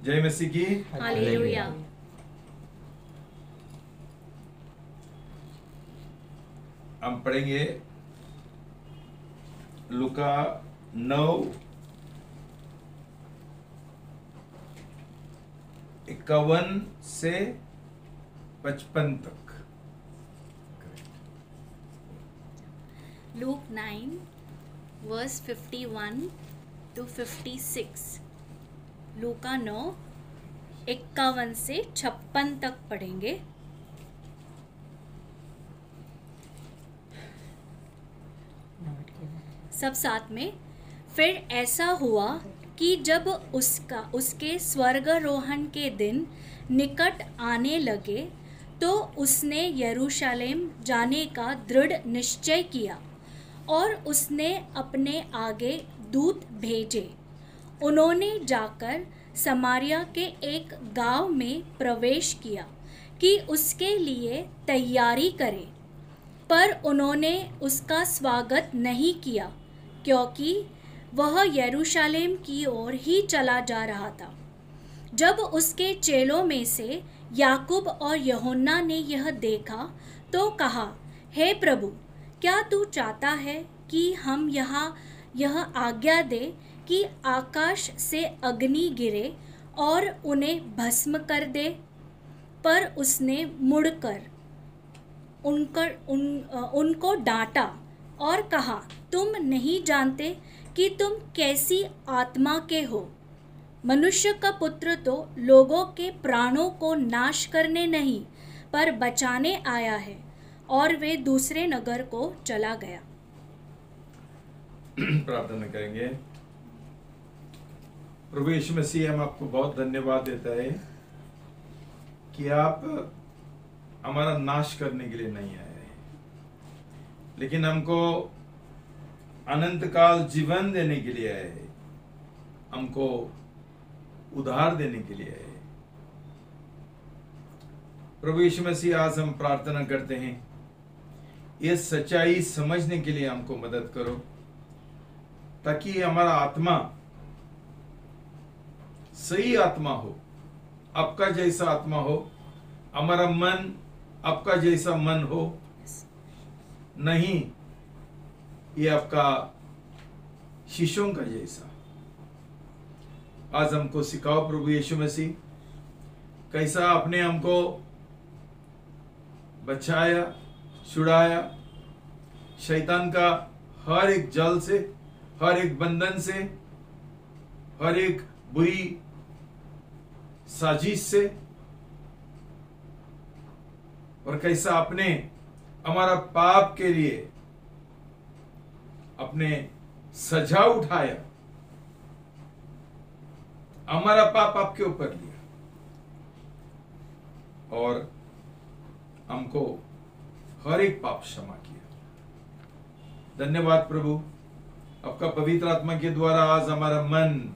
जय मसीह की। हालेलुया। हम पढ़ेंगे लूका 9:51 से 55 तक। Luke 9 verse 51 to 56। लूका 9 51 से 56 तक पढ़ेंगे। सब साथ में। फिर ऐसा हुआ कि जब उसके स्वर्गारोहण के दिन निकट आने लगे तो उसने यरूशलेम जाने का दृढ़ निश्चय किया और उसने अपने आगे दूत भेजे। उन्होंने जाकर समारिया के एक गांव में प्रवेश किया कि उसके लिए तैयारी करें, पर उन्होंने उसका स्वागत नहीं किया क्योंकि वह यरूशलेम की ओर ही चला जा रहा था। जब उसके चेलों में से याकूब और यूहन्ना ने यह देखा तो कहा, हे प्रभु, क्या तू चाहता है कि हम यह आज्ञा दे कि आकाश से अग्नि गिरे और उन्हें भस्म कर दे? पर उसने मुड़कर उनको डांटा और कहा, तुम नहीं जानते कि तुम कैसी आत्मा के हो। मनुष्य का पुत्र तो लोगों के प्राणों को नाश करने नहीं पर बचाने आया है। और वे दूसरे नगर को चला गया। प्रार्थना करेंगे। प्रभु यीशु मसीह, हम आपको बहुत धन्यवाद देता है कि आप हमारा नाश करने के लिए नहीं आए हैं, लेकिन हमको अनंत काल जीवन देने के लिए आए हैं, हमको उद्धार देने के लिए आए। प्रभु यीशु मसीह, आज हम प्रार्थना करते हैं, ये सच्चाई समझने के लिए हमको मदद करो, ताकि हमारा आत्मा सही आत्मा हो, आपका जैसा आत्मा हो, हमारा मन आपका जैसा मन हो, नहीं ये आपका शिष्यों का जैसा। आज हमको सिखाओ प्रभु यीशु मसीह, कैसा आपने हमको बचाया, छुड़ाया शैतान का हर एक जाल से, हर एक बंधन से, हर एक बुरी साजिश से, और कैसा आपने हमारा पाप के लिए अपने सजा उठाया, हमारा पाप आपके ऊपर लिया और हमको हर एक पाप क्षमा किया। धन्यवाद प्रभु, आपका पवित्र आत्मा के द्वारा आज हमारा मन,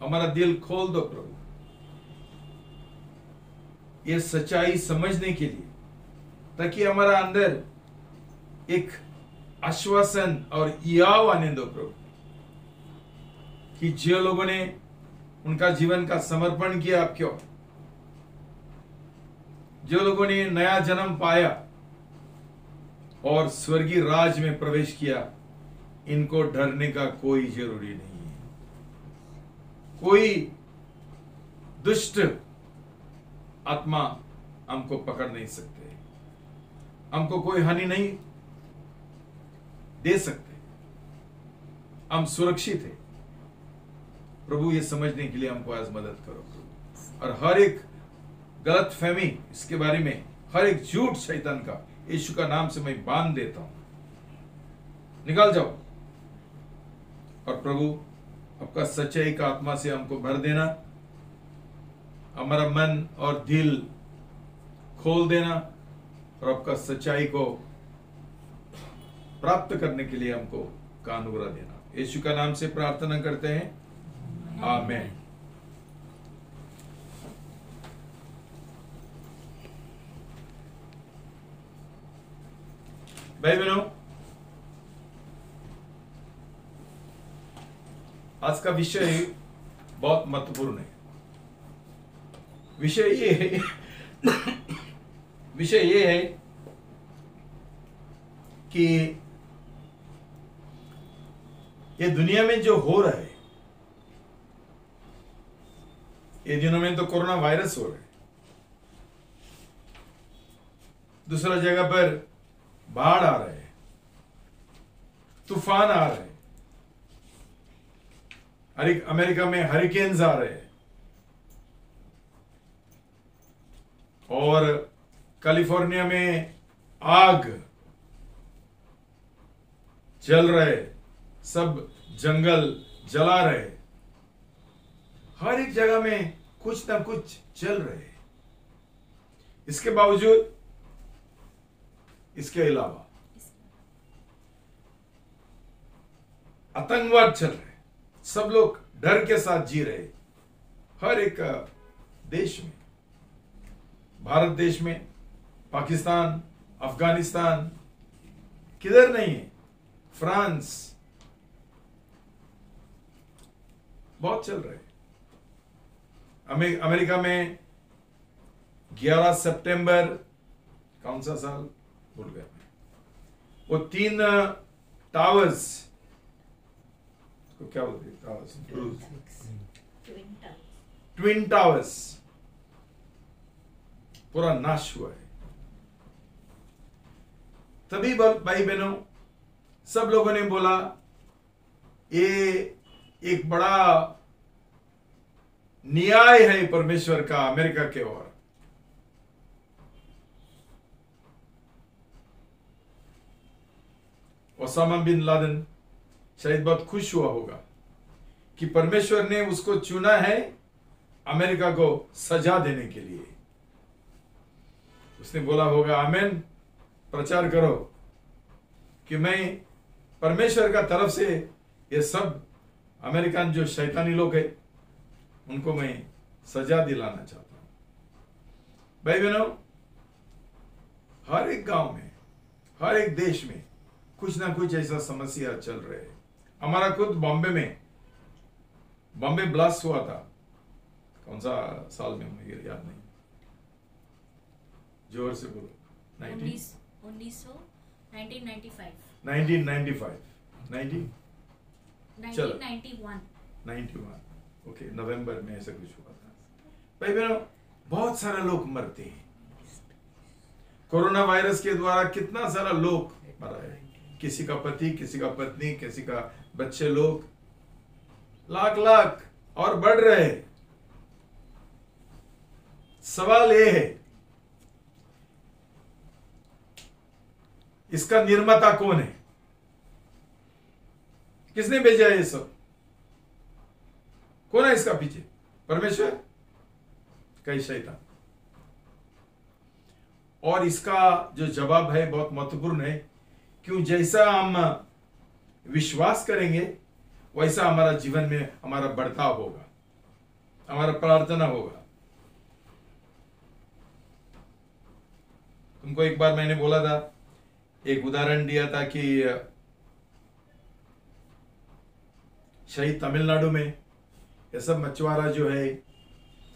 हमारा दिल खोल दो प्रभु, ये सच्चाई समझने के लिए, ताकि हमारा अंदर एक आश्वासन और याव आने दो प्रभु, कि जो लोगों ने उनका जीवन का समर्पण किया आपके ओर, जो लोगों ने नया जन्म पाया और स्वर्गीय राज में प्रवेश किया, इनको डरने का कोई जरूरी नहीं है। कोई दुष्ट आत्मा हमको पकड़ नहीं सकते, हमको कोई हानि नहीं दे सकते, हम सुरक्षित हैं प्रभु। ये समझने के लिए हमको आज मदद करो प्रभु, और हर एक गलत फहमी इसके बारे में, हर एक झूठ शैतान का यीशु का नाम से मैं बांध देता हूं, निकाल जाओ। और प्रभु आपका सच्चाई का आत्मा से हमको भर देना, हमारा मन और दिल खोल देना, और आपका सच्चाई को प्राप्त करने के लिए हमको का अनुग्रह देना। यीशु का नाम से प्रार्थना करते हैं, आमीन। भाई बहनों, आज का विषय बहुत महत्वपूर्ण है। विषय ये है विषय ये है कि ये दुनिया में जो हो रहा है, ये दिनों में तो कोरोना वायरस हो रहा है, दूसरा जगह पर बाढ़ आ रहा है, तूफान आ रहे हैं, अमेरिका में हरिकेन्स आ रहे हैं, और कैलिफोर्निया में आग जल रहे, सब जंगल जला रहे, हर एक जगह में कुछ ना कुछ चल रहे। इसके बावजूद, इसके अलावा आतंकवाद चल रहे, सब लोग डर के साथ जी रहे, हर एक देश में, भारत देश में, पाकिस्तान, अफगानिस्तान, किधर नहीं है, फ्रांस, बहुत चल रहे। अमेरिका में 11 सितंबर, कौन सा साल भूल गया, वो 3 टावर्स को क्या बोलते हैं, टावर्स, ट्विन टावर्स पूरा नाश हुआ है। तभी भाई बहनों, सब लोगों ने बोला ये एक बड़ा न्याय है परमेश्वर का अमेरिका के ओर। ओसामा बिन लादेन शायद बहुत खुश हुआ होगा कि परमेश्वर ने उसको चुना है अमेरिका को सजा देने के लिए। उसने बोला होगा, आमेन, प्रचार करो कि मैं परमेश्वर का तरफ से ये सब अमेरिकन जो शैतानी लोग हैं उनको मैं सजा दिलाना चाहता हूं। भाई बहनों, हर एक गांव में, हर एक देश में कुछ ना कुछ ऐसा समस्या चल रहे है। हमारा खुद बॉम्बे में, बॉम्बे ब्लास्ट हुआ था, कौन सा साल में मुझे याद नहीं, जोर से बोलो। 1991 ओके, नवंबर में ऐसा कुछ हुआ था। भाई बहनों, बहुत सारे लोग मरते हैं कोरोना वायरस के द्वारा, कितना सारा लोग मरा है, किसी का पति, किसी का पत्नी, किसी का बच्चे लोग, लाख लाख और बढ़ रहे। सवाल यह है, इसका निर्माता कौन है? किसने भेजा ये सब? कौन है इसका पीछे? परमेश्वर? कई शैतान? और इसका जो जवाब है बहुत महत्वपूर्ण है। क्यों? जैसा हम विश्वास करेंगे वैसा हमारा जीवन में हमारा बर्ताव होगा, हमारा प्रार्थना होगा। तुमको एक बार मैंने बोला था, एक उदाहरण दिया था कि शहीद तमिलनाडु में ये सब मछुआरा जो है,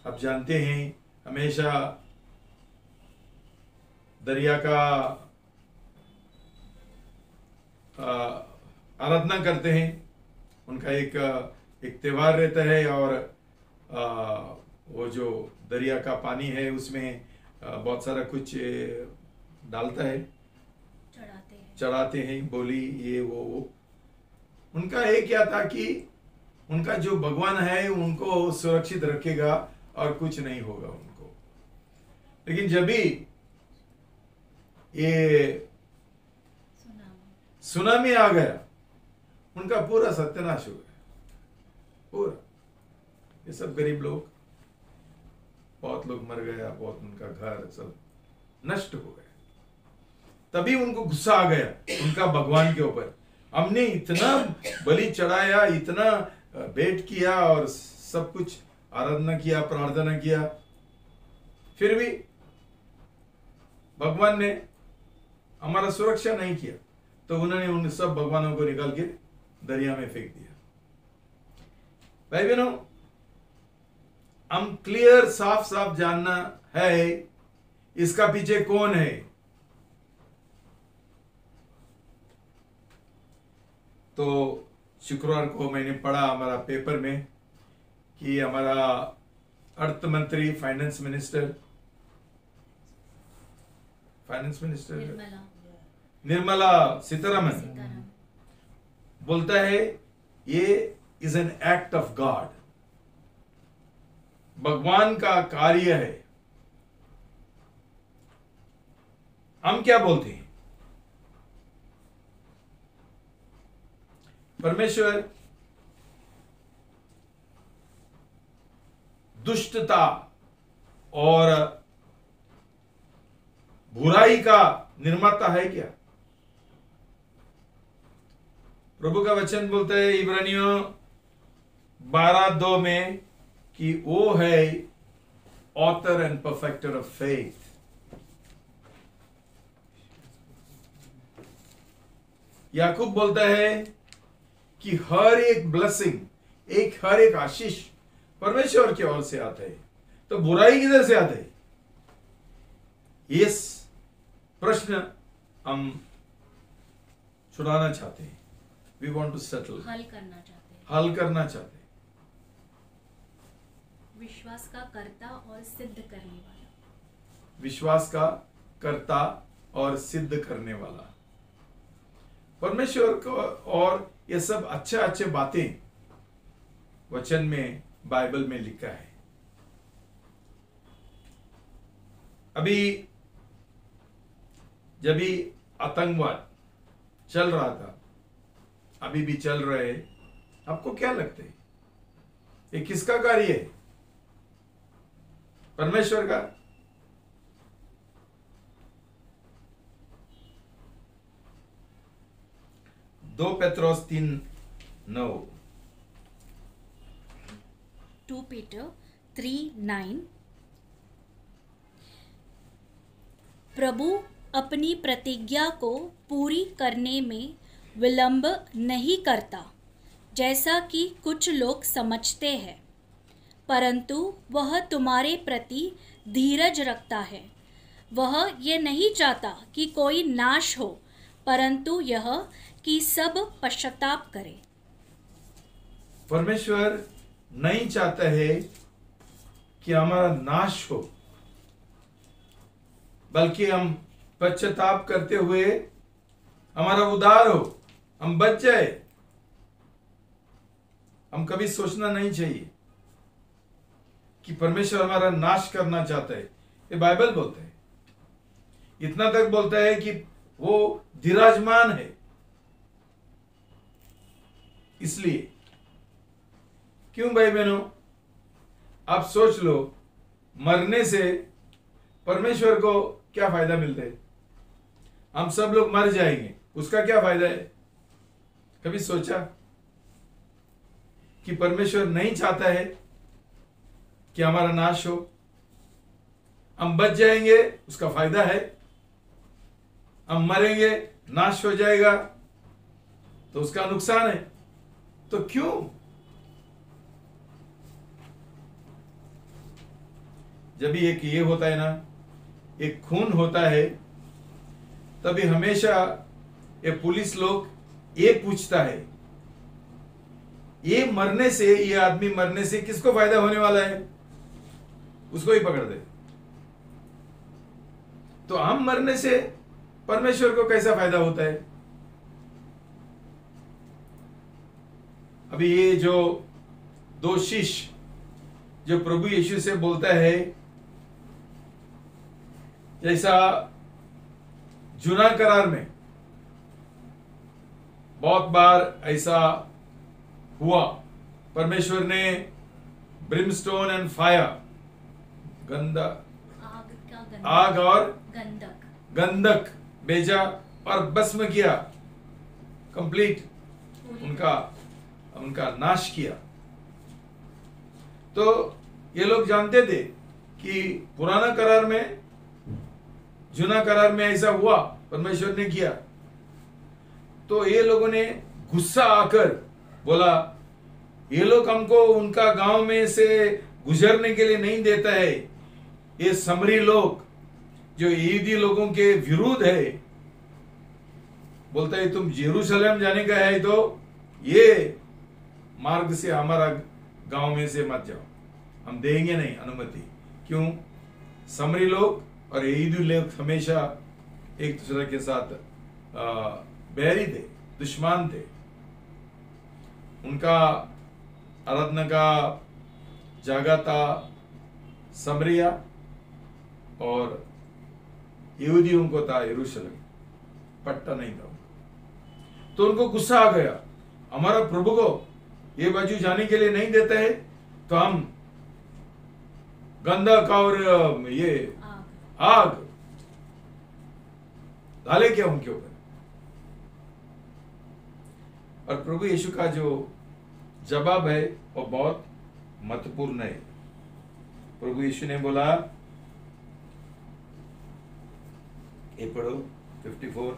आप जानते हैं, हमेशा दरिया का आराधना करते हैं। उनका एक त्योहार रहता है, और वो जो दरिया का पानी है उसमें बहुत सारा कुछ डालता है, चढ़ाते हैं, बोली ये वो। उनका एक क्या था कि उनका जो भगवान है उनको सुरक्षित रखेगा और कुछ नहीं होगा उनको। लेकिन जब भी ये सुनामी आ गया, उनका पूरा सत्यानाश हो गया, पूरा। ये सब गरीब लोग, बहुत लोग मर गया, बहुत उनका घर सब नष्ट हो गया। तभी उनको गुस्सा आ गया उनका भगवान के ऊपर। हमने इतना बलि चढ़ाया, इतना भेंट किया और सब कुछ आराधना किया, प्रार्थना किया, फिर भी भगवान ने हमारा सुरक्षा नहीं किया। तो उन्होंने उन सब भगवानों को निकाल के दरिया में फेंक दिया। भाई बहनों, हम क्लियर साफ साफ जानना है इसका पीछे कौन है। तो शुक्रवार को मैंने पढ़ा हमारा पेपर में कि हमारा अर्थ मंत्री फाइनेंस मिनिस्टर निर्मला सीतारमन बोलता है ये is an act of God, भगवान का कार्य है। हम क्या बोलते हैं? परमेश्वर दुष्टता और बुराई का निर्माता है क्या? प्रभु का वचन बोलता है इब्रानियों 12:2 में कि वो है author and perfecter of faith. याकूब बोलता है कि हर एक ब्लेसिंग, हर एक आशीष परमेश्वर की ओर से आता है, तो बुराई किधर से आता है? इस प्रश्न हम छुड़ाना चाहते हैं। वी वांट टू सेटल, हल करना चाहते हैं। विश्वास का कर्ता और सिद्ध करने वाला, विश्वास का कर्ता और सिद्ध करने वाला परमेश्वर को। और ये सब अच्छे बातें वचन में, बाइबल में लिखा है। अभी जब भी आतंकवाद चल रहा था, अभी भी चल रहे, आपको क्या लगता है ये किसका कार्य है? परमेश्वर का? दो पेत्रोस 3:9 2 Peter 3:9 प्रभु अपनी प्रतिज्ञा को पूरी करने में विलंब नहीं करता, जैसा कि कुछ लोग समझते हैं, परंतु वह तुम्हारे प्रति धीरज रखता है। वह ये नहीं चाहता कि कोई नाश हो, परंतु यह कि सब पश्चाताप करे। परमेश्वर नहीं चाहता है कि हमारा नाश हो, बल्कि हम पश्चाताप करते हुए हमारा उद्धार हो, हम बच जाए। हम कभी सोचना नहीं चाहिए कि परमेश्वर हमारा नाश करना चाहता है। ये बाइबल बोलता है, इतना तक बोलता है कि वो विराजमान है। इसलिए क्यों भाई बहनों, आप सोच लो, मरने से परमेश्वर को क्या फायदा मिलता है? हम सब लोग मर जाएंगे, उसका क्या फायदा है? कभी सोचा कि परमेश्वर नहीं चाहता है कि हमारा नाश हो? हम बच जाएंगे, उसका फायदा है। हम मरेंगे, नाश हो जाएगा, तो उसका नुकसान है। तो क्यों? जब भी एक ये होता है ना, एक खून होता है, तभी हमेशा ये पुलिस लोग ये पूछता है, ये मरने से, ये आदमी मरने से किसको फायदा होने वाला है? उसको ही पकड़ दे। तो हम मरने से परमेश्वर को कैसा फायदा होता है? अभी ये जो दो शिष्य जो प्रभु यीशु से बोलता है, जैसा जूना करार में बहुत बार ऐसा हुआ, परमेश्वर ने ब्रिमस्टोन एंड फायर, आग और गंधक भेजा और भस्म किया, कंप्लीट उनका नाश किया। तो ये लोग जानते थे कि पुराना करार में, जूना करार में ऐसा हुआ, परमेश्वर ने किया। तो ये लोगों ने गुस्सा आकर बोला, ये लोग हमको उनका गांव में से गुजरने के लिए नहीं देता है। ये समरी लोग जो यहूदी लोगों के विरुद्ध है, बोलता है तुम यरूशलेम जाने का है तो ये मार्ग से हमारा गांव में से मत जाओ, हम देंगे नहीं अनुमति। क्यों? समरी लोग और यहूदी लोग हमेशा एक दूसरे के साथ बैरी थे, दुश्मन थे। उनका आराधना का जगह था समरिया और यहूदियों को था यरूशलेम, पट्टा नहीं था। तो उनको गुस्सा आ गया, हमारा प्रभु को ये बाजू जाने के लिए नहीं देता है तो हम गंधक और ये आग डाले क्या उनके ऊपर। और प्रभु यीशु का जो जवाब है वो बहुत महत्वपूर्ण है। प्रभु यीशु ने बोला, ये पढ़ो 54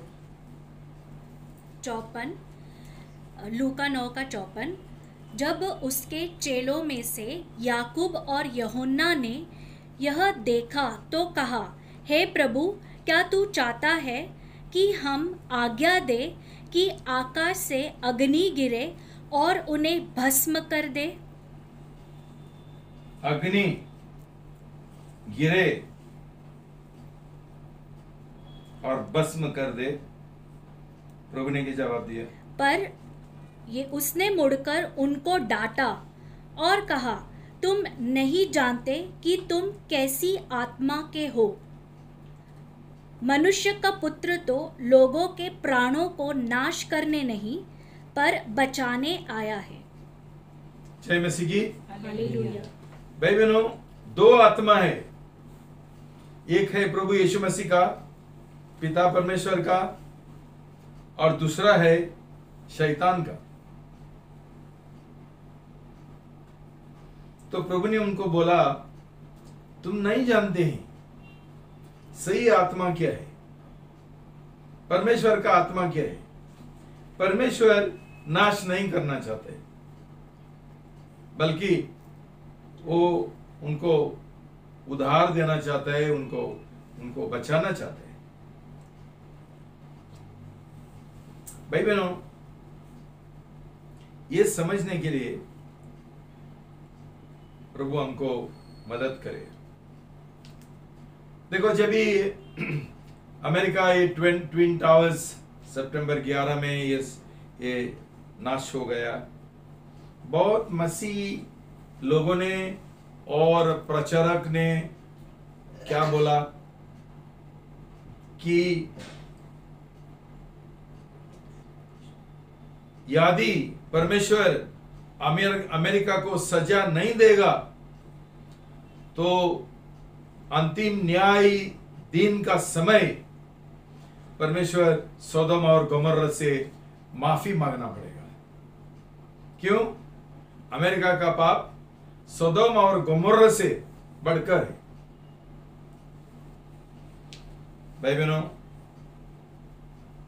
54, लूका 9 का 54। जब उसके चेलों में से याकूब और यूहन्ना ने यह देखा तो कहा, हे प्रभु, क्या तू चाहता है कि हम आज्ञा दे कि आकाश से अग्नि गिरे और उन्हें भस्म कर दे? अग्नि गिरे और भस्म कर दे। प्रभु ने क्या जवाब दिया? पर ये उसने मुड़कर उनको डांटा और कहा, तुम नहीं जानते कि तुम कैसी आत्मा के हो। मनुष्य का पुत्र तो लोगों के प्राणों को नाश करने नहीं पर बचाने आया है। जय मसीह की। हालेलुया। भाई बहनों, दो आत्मा है, एक है प्रभु यीशु मसीह का, पिता परमेश्वर का, और दूसरा है शैतान का। तो प्रभु ने उनको बोला, तुम नहीं जानते हैं सही आत्मा क्या है, परमेश्वर का आत्मा क्या है। परमेश्वर नाश नहीं करना चाहते, बल्कि वो उनको उद्धार देना चाहता है, उनको बचाना चाहता है। भाई बहनों, ये समझने के लिए प्रभु हमको मदद करे। देखो, जब भी अमेरिका ये ट्विन टावर्स सितंबर 11 में ये नाश हो गया, बहुत मसीह लोगों ने और प्रचारक ने क्या बोला कि यदि परमेश्वर अमेरिका को सजा नहीं देगा तो अंतिम न्याय दिन का समय परमेश्वर सोदोम और गोमोरा से माफी मांगना पड़ेगा। क्यों? अमेरिका का पाप सोदोम और गोमोरा से बढ़कर है। भाई बहनों,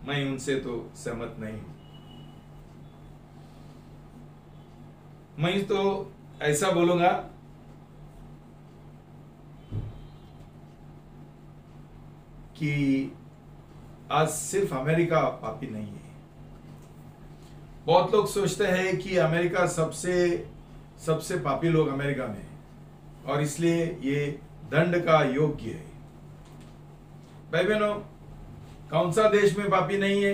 मैं उनसे तो सहमत नहीं हूं। मैं तो ऐसा बोलूंगा कि आज सिर्फ अमेरिका पापी नहीं है। बहुत लोग सोचते हैं कि अमेरिका सबसे पापी लोग अमेरिका में है और इसलिए ये दंड का योग्य है। भाई बहनों, कौन सा देश में पापी नहीं है?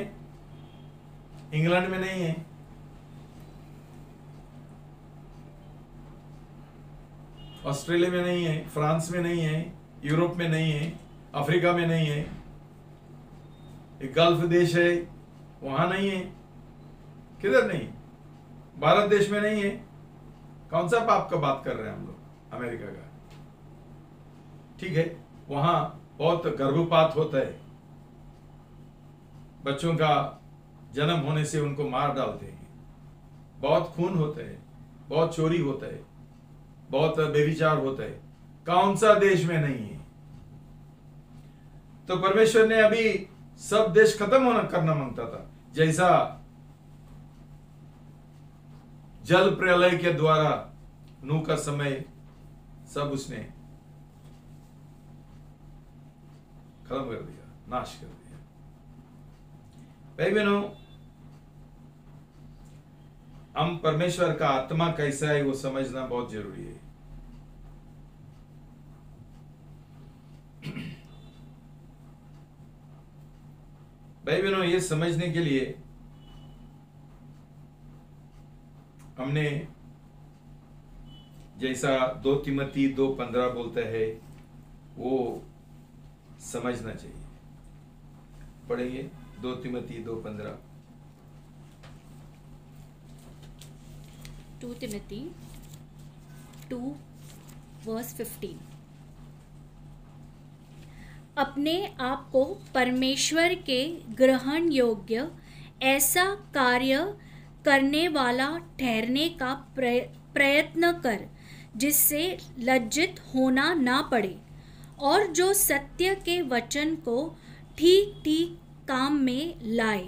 इंग्लैंड में नहीं है, ऑस्ट्रेलिया में नहीं है, फ्रांस में नहीं है, यूरोप में नहीं है, अफ्रीका में नहीं है, एक गल्फ देश है वहां नहीं है, किधर नहीं, भारत देश में नहीं है। कौन सा पाप का बात कर रहे हैं हम लोग? अमेरिका का। ठीक है, वहां बहुत गर्भपात होता है, बच्चों का जन्म होने से उनको मार डालते हैं, बहुत खून होता है, बहुत चोरी होता है, बहुत बेविचार होता है। कौन सा देश में नहीं है? तो परमेश्वर ने अभी सब देश खत्म करना मांगता था, जैसा जल प्रलय के द्वारा नूह का समय सब उसने खत्म कर दिया, नाश कर दिया। भाई बहनों, हम परमेश्वर का आत्मा कैसा है वो समझना बहुत जरूरी है। भाई बहनों, ये समझने के लिए हमने जैसा 2 तिमोथी 2:15 बोलता है वो समझना चाहिए। पढ़ेंगे 2 तिमोथी 2:15। 2 Timothy 2:15। अपने आप को परमेश्वर के ग्रहण योग्य ऐसा कार्य करने वाला ठहरने का प्रयत्न कर जिससे लज्जित होना ना पड़े, और जो सत्य के वचन को ठीक ठीक काम में लाए।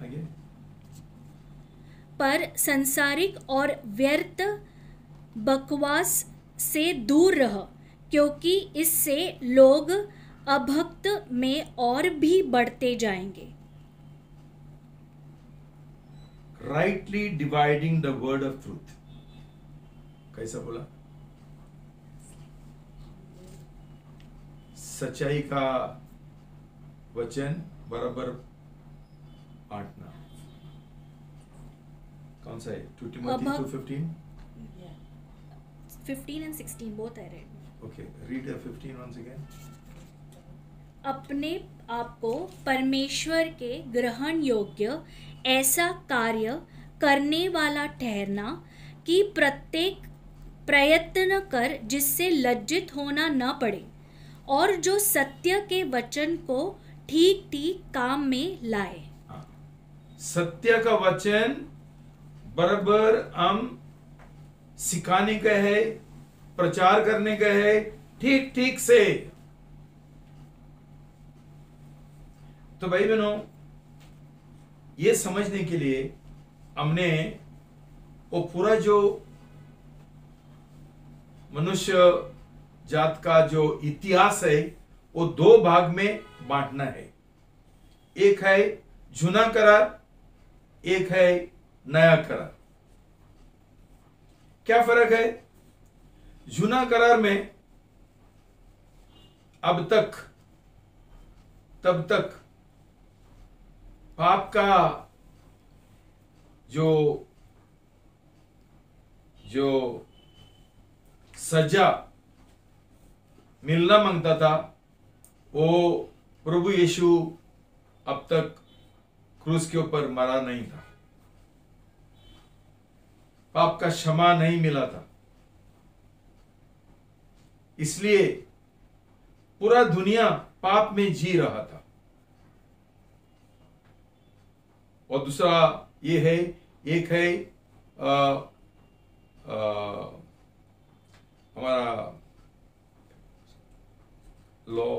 आगे। पर संसारिक और व्यर्थ बकवास से दूर रह, क्योंकि इससे लोग अभक्त में और भी बढ़ते जाएंगे। Rightly dividing the word of truth, कैसा बोला? सच्चाई का वचन बराबर बांटना। कौन सा है? 2 Timothy 2:15। 15 and 16 both I read. Okay, read 15 once again. अपने आप को परमेश्वर के ग्रहण योग्य ऐसा कार्य करने वाला ठहरना कि प्रत्येक प्रयत्न कर जिससे लज्जित होना न पड़े, और जो सत्य के वचन को ठीक ठीक काम में लाए। सत्य का वचन बराबर हम सिखाने का है, प्रचार करने का है, ठीक ठीक से। तो भाई बहनों, ये समझने के लिए हमने वो पूरा जो मनुष्य जात का जो इतिहास है वो 2 भाग में बांटना है। एक है जूना करार, एक है नया करार। क्या फर्क है? जूना करार में अब तक तब तक पाप का जो सजा मिलना मांगता था वो प्रभु यीशु अब तक क्रूस के ऊपर मरा नहीं था। पाप का क्षमा नहीं मिला था, इसलिए पूरा दुनिया पाप में जी रहा था। और दूसरा ये है, एक है हमारा लॉ,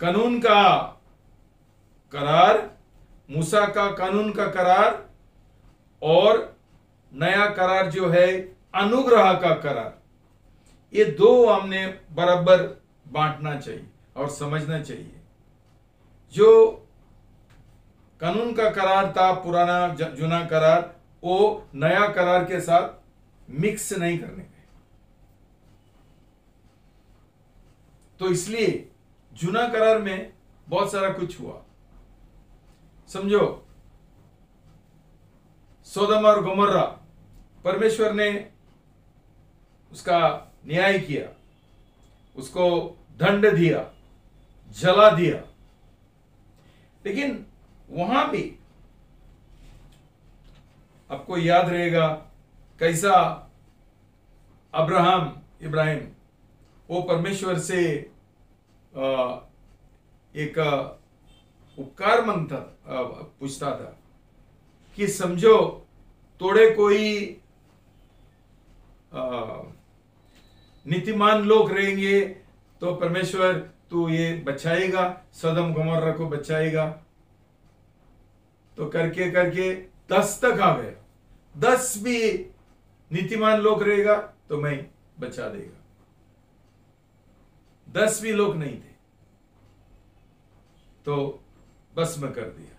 कानून का करार, मूसा का कानून का करार, और नया करार जो है अनुग्रह का करार। ये 2 हमने बराबर बांटना चाहिए और समझना चाहिए। जो कानून का करार था, पुराना जूना करार, वो नया करार के साथ मिक्स नहीं करने का। तो इसलिए जूना करार में बहुत सारा कुछ हुआ। समझो, सोदम और गोमर्रा, परमेश्वर ने उसका न्याय किया, उसको दंड दिया, जला दिया। लेकिन वहां भी आपको याद रहेगा कैसा इब्राहिम वो परमेश्वर से एक उपकार मांगता, पूछता था कि समझो थोड़े कोई नीतिमान लोग रहेंगे तो परमेश्वर तू ये बचाएगा, सदम गोमर्रा को बचाएगा। तो करके करके 10 तक आ गया। 10 भी नीतिमान लोग रहेगा तो मैं बचा देगा। 10 भी लोग नहीं थे तो बस मैं कर दिया।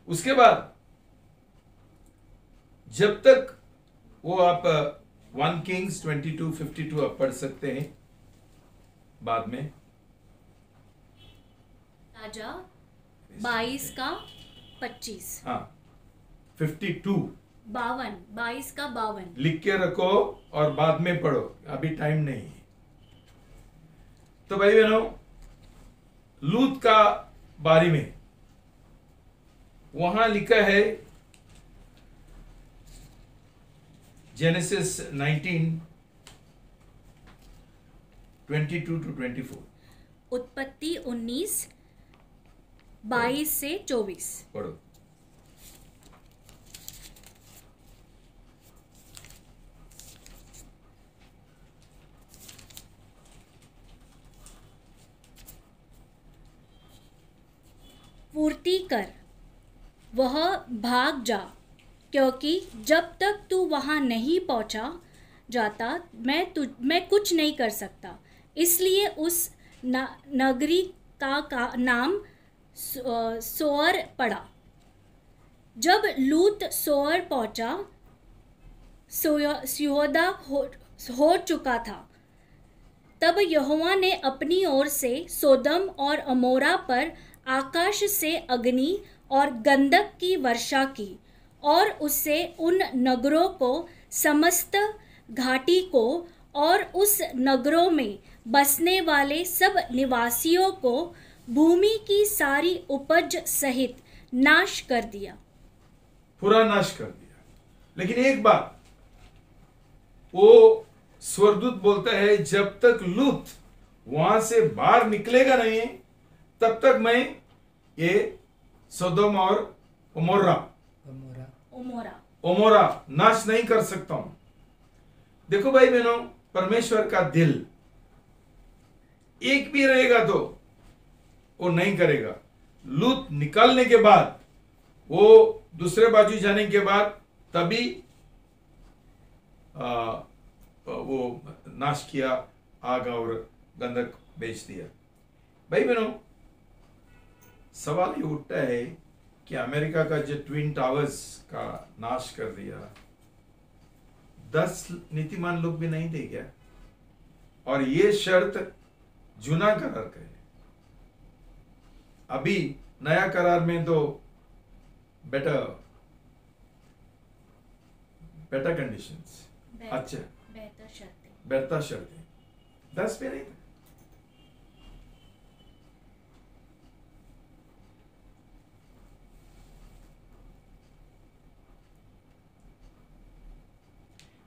उसके बाद जब तक वो आप 1 Kings 22:52 आप पढ़ सकते हैं बाद में। राजा 22 का 25। हाँ 52 22 का 52 लिख के रखो और बाद में पढ़ो, अभी टाइम नहीं है। तो भाई बहनों, लूत का बारे में वहां लिखा है जेनेसिस 19:22-24। उत्पत्ति 19:22 से 24। पढ़ो। पूर्ति कर, वह भाग जा, क्योंकि जब तक तू वहां नहीं पहुंचा जाता मैं कुछ नहीं कर सकता। इसलिए उस नगरी का नाम सोअर पड़ा। जब लूत सोअर पहुंचा, स्योदा हो चुका था। तब यहोवा ने अपनी ओर से सोदम और अमोरा पर आकाश से अग्नि और गंधक की वर्षा की और उससे उन नगरों को, समस्त घाटी को और उस नगरों में बसने वाले सब निवासियों को भूमि की सारी उपज सहित नाश कर दिया। पूरा नाश कर दिया। लेकिन एक बात, वो स्वर्गदूत बोलता है जब तक लूत वहां से बाहर निकलेगा नहीं तब तक मैं ये सोदोम और ओमोरा नाश नहीं कर सकता हूं। देखो भाई बहनों, परमेश्वर का दिल एक भी रहेगा तो वो नहीं करेगा। लूत निकालने के बाद, वो दूसरे बाजू जाने के बाद तभी वो नाश किया, आग और गंधक बेच दिया। भाई बहनों, सवाल ये उठता है कि अमेरिका का जो ट्विन टावर्स का नाश कर दिया, 10 नीतिमान लोग भी नहीं थे क्या? और ये शर्त जूना करार का है। अभी नया करार में तो बेटर कंडीशंस, अच्छा बेहतर शर्तें, 10 पे नहीं था।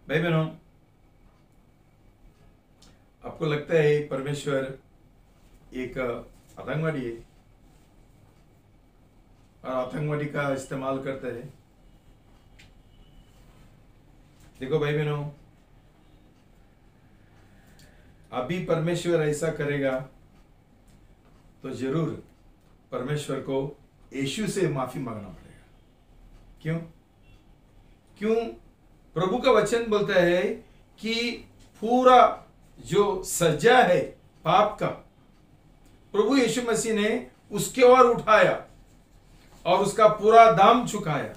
भाई बहनों, आपको लगता है परमेश्वर एक आतंकवादी है और आतंकवादी का इस्तेमाल करता है? देखो भाई बहनों, अभी परमेश्वर ऐसा करेगा तो जरूर परमेश्वर को यीशु से माफी मांगना पड़ेगा। क्यों? प्रभु का वचन बोलता है कि पूरा जो सजा है पाप का, प्रभु यीशु मसीह ने उसके ओर उठाया और उसका पूरा दाम चुकाया।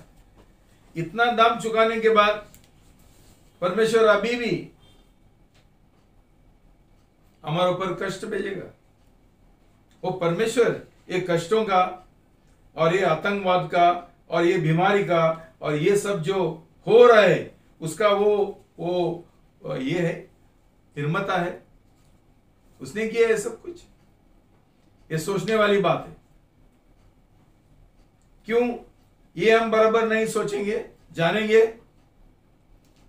इतना दाम चुकाने के बाद परमेश्वर अभी भी हमारे ऊपर कष्ट भेजेगा। वो परमेश्वर ये कष्टों का और ये आतंकवाद का और ये बीमारी का और ये सब जो हो रहा है उसका वो ये है, निर्माता है। उसने किया है सब कुछ। ये सोचने वाली बात है। क्यों ये हम बराबर नहीं सोचेंगे, जानेंगे,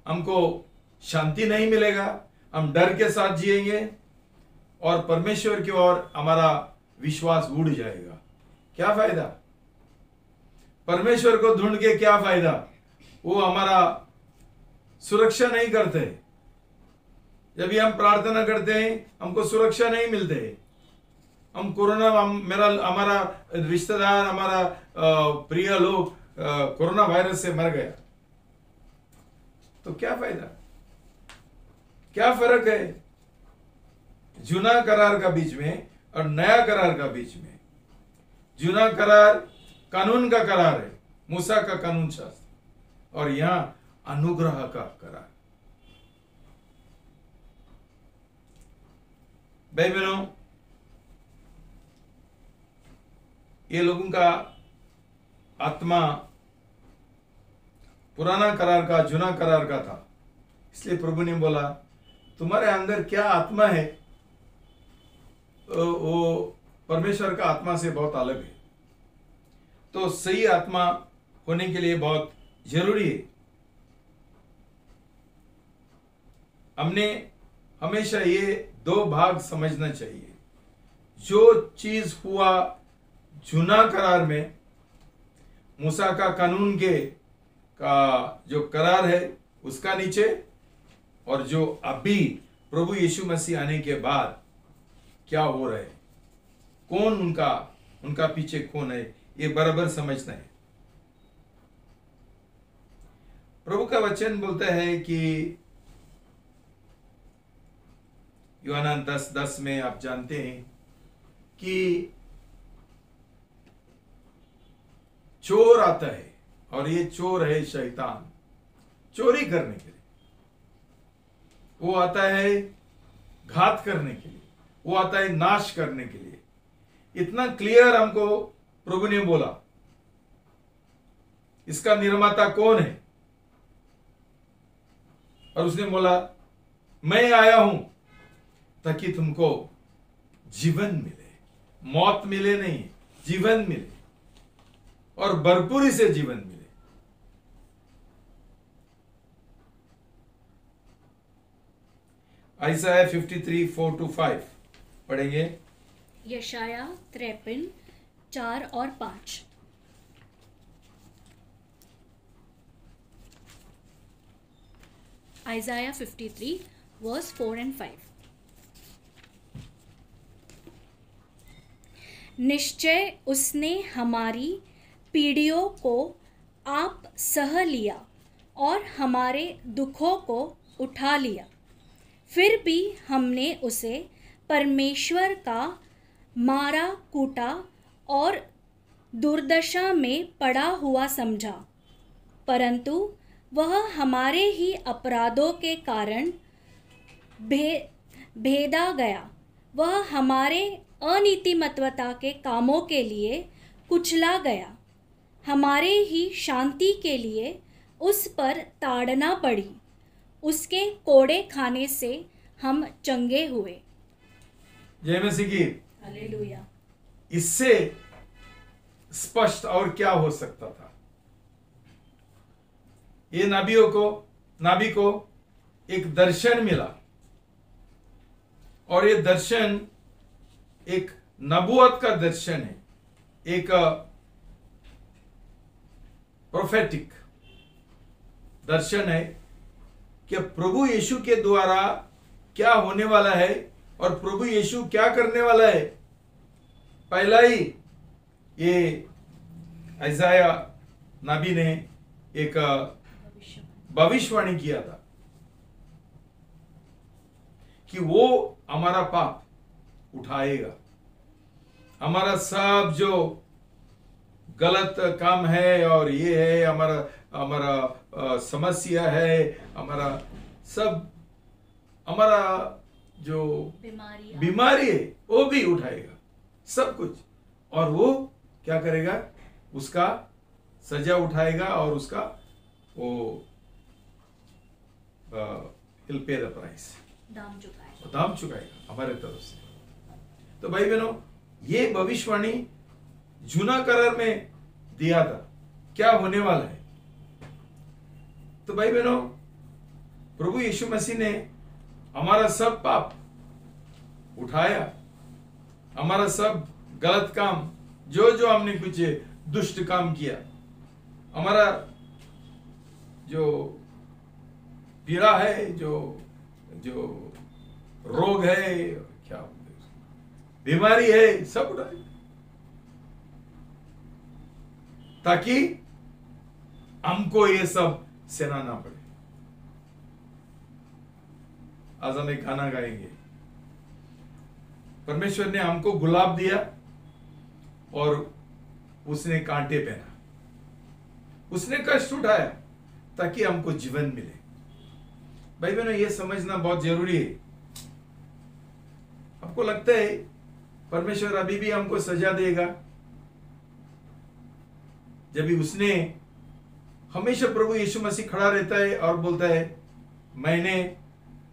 हमको शांति नहीं मिलेगा, हम डर के साथ जिएंगे और परमेश्वर की ओर हमारा विश्वास उड़ जाएगा। क्या फायदा? परमेश्वर को ढूंढ के क्या फायदा? वो हमारा सुरक्षा नहीं करते। जब भी हम प्रार्थना करते हैं हमको सुरक्षा नहीं मिलते। हम कोरोना, हमारा रिश्तेदार, हमारा प्रिय लोग कोरोना वायरस से मर गया, तो क्या फायदा, क्या फर्क है जूना करार का बीच में और नया करार का बीच में? जूना करार कानून का करार है, मूसा का कानून शास्त्र, और यहां अनुग्रह का करार। भाई बहनों, ये लोगों का आत्मा पुराना करार का, जूना करार का था, इसलिए प्रभु ने बोला तुम्हारे अंदर क्या आत्मा है वो परमेश्वर का आत्मा से बहुत अलग है। तो सही आत्मा होने के लिए बहुत जरूरी है। हमने हमेशा ये दो भाग समझना चाहिए। जो चीज हुआ जूना करार में, मूसा का कानून के का जो करार है उसका नीचे, और जो अभी प्रभु यीशु मसीह आने के बाद क्या हो रहा है, कौन उनका पीछे कौन है, ये बराबर समझना है। प्रभु का वचन बोलता है कि यूहन्ना 10:10 में आप जानते हैं कि चोर आता है, और ये चोर है शैतान, चोरी करने के लिए। वो आता है घात करने के लिए, वो आता है नाश करने के लिए। इतना क्लियर हमको प्रभु ने बोला। इसका निर्माता कौन है? और उसने बोला मैं आया हूं ताकि तुमको जीवन मिले, मौत मिले नहीं, जीवन मिले, और भरपूरी से जीवन मिले। आइसाया 53:4-5 पढ़ेंगे। यशाया 53:4 और 5। Isaiah 53 verse 4 and 5। निश्चय उसने हमारी पीढ़ियों को आप सह लिया और हमारे दुखों को उठा लिया, फिर भी हमने उसे परमेश्वर का मारा कूटा और दुर्दशा में पड़ा हुआ समझा, परंतु वह हमारे ही अपराधों के कारण भेदा गया, वह हमारे अनीतिमत्वता के कामों के लिए कुचला गया, हमारे ही शांति के लिए उस पर ताड़ना पड़ी, उसके कोड़े खाने से हम चंगे हुए। जय मसीह की। हालेलुया। इससे स्पष्ट और क्या हो सकता था? ये नाबी को एक दर्शन मिला, और ये दर्शन एक नबूवत का दर्शन है, एक प्रोफेटिक दर्शन है कि प्रभु यीशु के द्वारा क्या होने वाला है और प्रभु यीशु क्या करने वाला है। पहला ही ये आइसाया नबी ने एक भविष्यवाणी किया था कि वो हमारा पाप उठाएगा, हमारा सब जो गलत काम है और ये है हमारा समस्या है, हमारा सब, हमारा जो बीमारी है वो भी उठाएगा, सब कुछ। और वो क्या करेगा? उसका सजा उठाएगा और उसका वो he'll pay the price, दाम चुकाएगा हमारे तरफ से। तो भाई बहनों, ये भविष्यवाणी जूना करार में दिया था क्या होने वाला है। तो भाई बहनों, प्रभु यीशु मसीह ने हमारा सब पाप उठाया, हमारा सब गलत काम, जो हमने कुछ दुष्ट काम किया, हमारा जो पीड़ा है, जो रोग है, क्या बीमारी है, सब उठाए, ताकि हमको ये सब सहना ना पड़े। आज हम एक गाना गाएंगे। परमेश्वर ने हमको गुलाब दिया और उसने कांटे पहना, उसने कष्ट उठाया ताकि हमको जीवन मिले। भाई बहनों, ये समझना बहुत जरूरी है। आपको लगता है परमेश्वर अभी भी हमको सजा देगा? जब भी उसने हमेशा प्रभु यीशु मसीह खड़ा रहता है और बोलता है, मैंने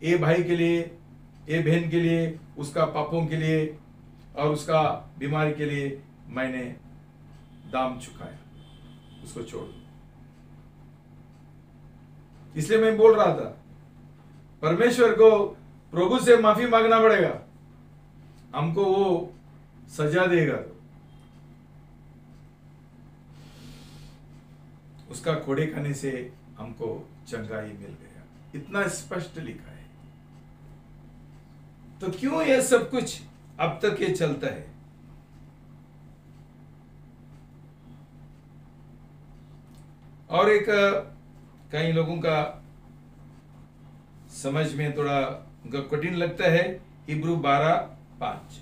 ये भाई के लिए, ये बहन के लिए, उसका पापों के लिए और उसका बीमारी के लिए मैंने दाम चुकाया, उसको छोड़ दो। इसलिए मैं बोल रहा था, परमेश्वर को प्रभु से माफी मांगना पड़ेगा, हमको वो सजा देगा। उसका कोड़े खाने से हमको चंगाई मिल गया, इतना स्पष्ट लिखा है। तो क्यों ये सब कुछ अब तक ये चलता है? और एक कई लोगों का समझ में थोड़ा उनका कठिन लगता है, इब्रू 12:5।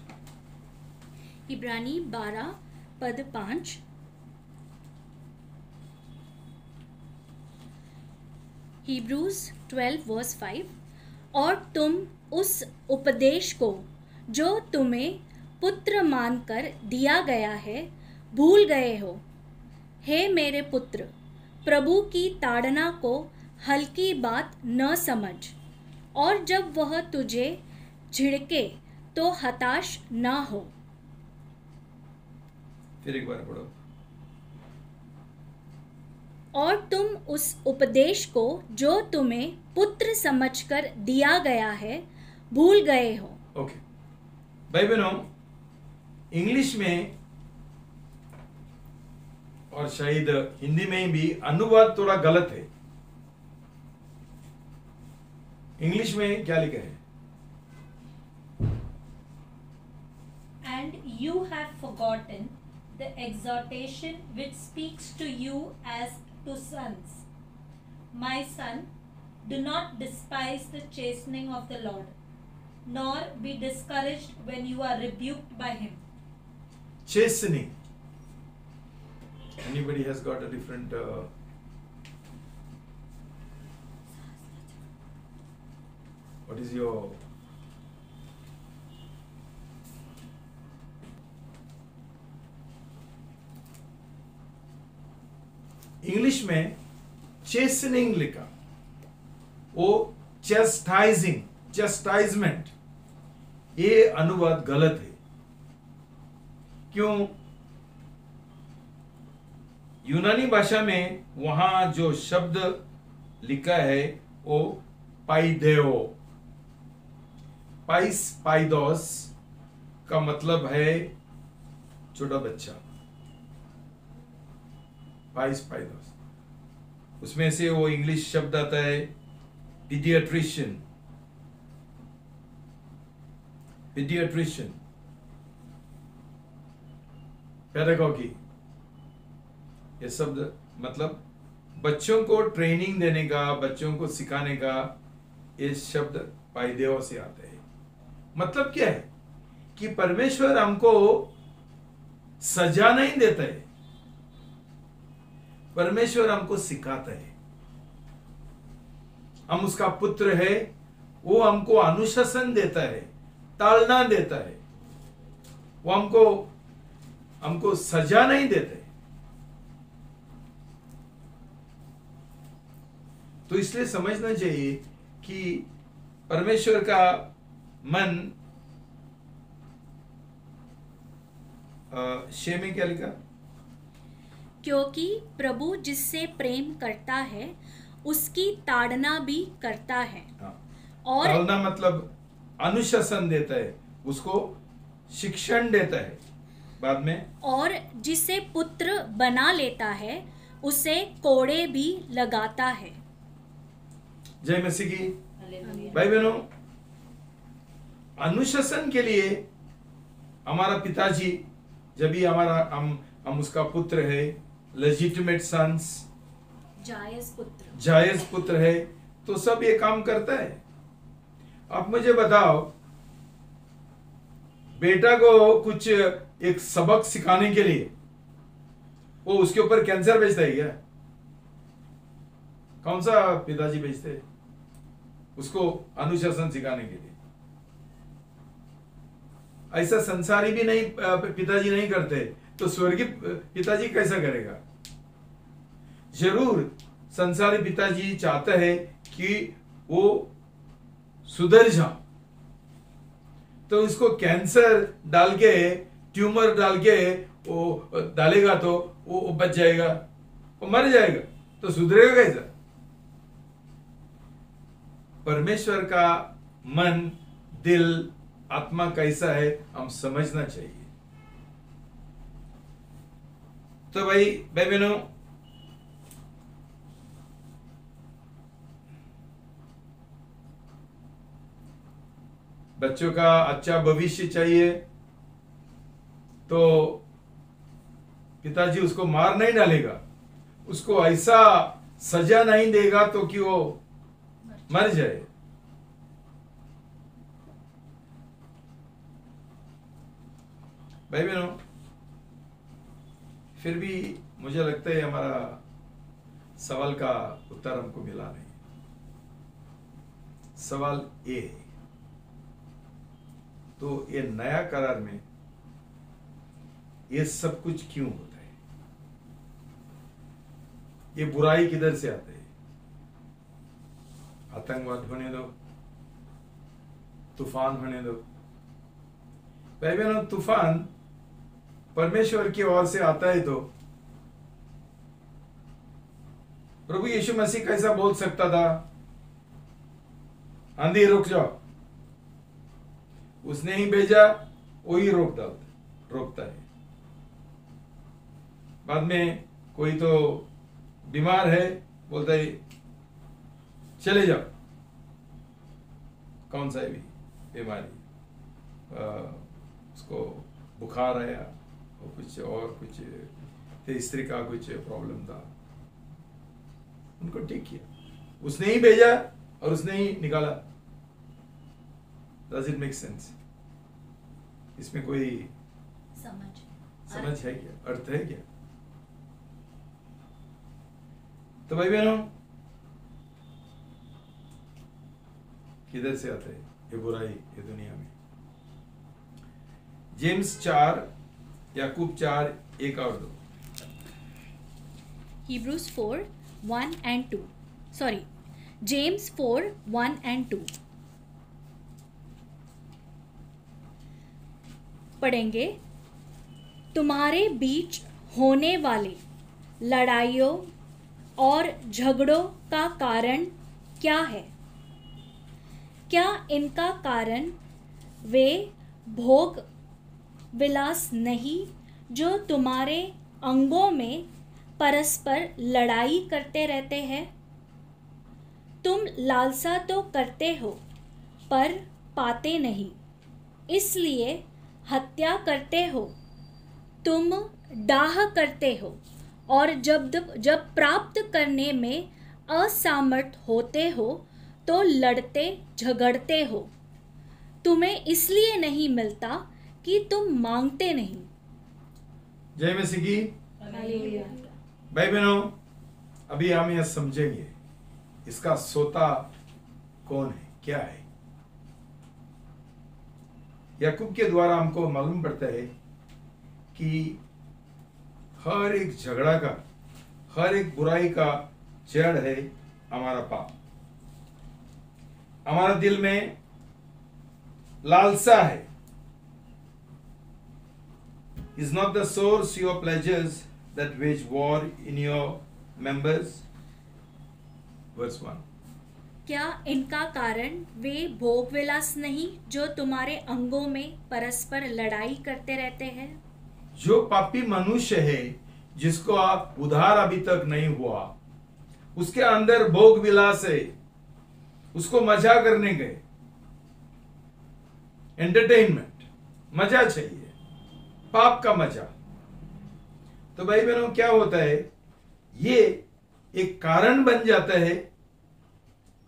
इब्रानी 12:5। Hebrews 12:5। और तुम उस उपदेश को जो तुम्हें पुत्र मानकर दिया गया है भूल गए हो। हे मेरे पुत्र, प्रभु की ताड़ना को हल्की बात न समझ, और जब वह तुझे झिड़के तो हताश न हो। फिर एक बार पढ़ो। और तुम उस उपदेश को जो तुम्हें पुत्र समझकर दिया गया है भूल गए हो। ओके भाई बहनों, इंग्लिश में और शायद हिंदी में भी अनुवाद थोड़ा गलत है। इंग्लिश में क्या लिखा है? And you have forgotten the exhortation which speaks to you as to sons. My son, do not despise the chastening of the Lord, nor be discouraged when you are rebuked by him. Chastening. Anybody has got a different what is your English में चेस्टनिंग लिखा, वो चेस्टाइजिंग, चेस्टाइजमेंट, ये अनुवाद गलत है। क्यों? यूनानी भाषा में वहां जो शब्द लिखा है वो पाइदेओ, पाइस पाइदोस का मतलब है छोटा बच्चा, पाइस पाइदोस। उसमें से वो इंग्लिश शब्द आता है पीडियाट्रिशियन, पीडियाट्रिशियन, पेडागॉजी। ये शब्द मतलब बच्चों को ट्रेनिंग देने का, बच्चों को सिखाने का, ये शब्द पाइदेओ से आता है। मतलब क्या है कि परमेश्वर हमको सजा नहीं देता है, परमेश्वर हमको सिखाता है। हम उसका पुत्र है, वो हमको अनुशासन देता है, ताड़ना देता है, वो हमको सजा नहीं देता है। तो इसलिए समझना चाहिए कि परमेश्वर का मन शे में क्या लिखा? क्योंकि प्रभु जिससे प्रेम करता है उसकी ताड़ना भी करता है। हाँ। और ताड़ना मतलब अनुशासन देता है, उसको शिक्षण देता है। बाद में और जिसे पुत्र बना लेता है उसे कोड़े भी लगाता है। जय मसीह की। हालेलुया। भाई बहनों, अनुशासन के लिए हमारा पिताजी जब भी हमारा हम उसका पुत्र है, लेजिटिमेट सन्स, जायज पुत्र है, तो सब ये काम करता है। आप मुझे बताओ, बेटा को कुछ एक सबक सिखाने के लिए वो उसके ऊपर कैंसर भेजता है क्या? कौन सा पिताजी भेजते हैं उसको अनुशासन सिखाने के लिए? ऐसा संसारी भी नहीं, पिताजी नहीं करते, तो स्वर्गीय पिताजी कैसा करेगा? जरूर संसारी पिताजी चाहता है कि वो सुधर जा, तो उसको कैंसर डाल के, ट्यूमर डाल के वो डालेगा तो वो बच जाएगा, वो मर जाएगा, तो सुधरेगा कैसा? परमेश्वर का मन, दिल, आत्मा कैसा है हम समझना चाहिए। तो भाई बहनों, बच्चों का अच्छा भविष्य चाहिए तो पिताजी उसको मार नहीं डालेगा, उसको ऐसा सजा नहीं देगा तो कि वो मर जाए। भाई बहनों, फिर भी मुझे लगता है हमारा सवाल का उत्तर हमको मिला नहीं। सवाल ये है, तो ये नया करार में ये सब कुछ क्यों होता है? ये बुराई किधर से आते है? आतंकवाद होने दो, तूफान होने दो। भाई बहनों, तूफान परमेश्वर की ओर से आता है तो प्रभु यीशु मसीह कैसा बोल सकता था, आंधी रुक जाओ? उसने ही भेजा, वो ही रोकता है। बाद में कोई तो बीमार है, बोलता है चले जाओ, कौन सा भी बीमारी, उसको बुखार आया और कुछ स्त्री का कुछ प्रॉब्लम था, उनको ठीक किया, उसने ही भेजा और उसने ही निकाला। Does it make sense? इसमें कोई समझ है क्या? अर्थ है क्या? तो भाई बहनों, किधर से आता है ये बुराई ये दुनिया में? जेम्स 4, याकूब 4, 1 और 2। Hebrews 4, 1 and 2. Sorry, James 4, 1 and 2. पढ़ेंगे। तुम्हारे बीच होने वाले लड़ाइयों और झगड़ों का कारण क्या है? क्या इनका कारण वे भोग विलास नहीं जो तुम्हारे अंगों में परस्पर लड़ाई करते रहते हैं? तुम लालसा तो करते हो पर पाते नहीं, इसलिए हत्या करते हो। तुम डाह करते हो और जब प्राप्त करने में असमर्थ होते हो तो लड़ते झगड़ते हो। तुम्हें इसलिए नहीं मिलता कि तुम मांगते नहीं। जय मसीह की। भाई बहनों, अभी हम यह समझेंगे इसका सोता कौन है, क्या है। याकूब के द्वारा हमको मालूम पड़ता है कि हर एक झगड़ा का, हर एक बुराई का जड़ है हमारा पाप। हमारा दिल में लालसा है। Is not the source your pleasures that wage war in your members? Verse 1. क्या इनका कारण वे भोग विलास नहीं जो तुम्हारे अंगों में परस्पर लड़ाई करते रहते हैं? जो पापी मनुष्य है, जिसको आप उद्धार अभी तक नहीं हुआ, उसके अंदर भोग विलास है, उसको मजा करने गए, एंटरटेनमेंट, मजा चाहिए। पाप का मजा। तो भाई बहनों, क्या होता है, ये एक कारण बन जाता है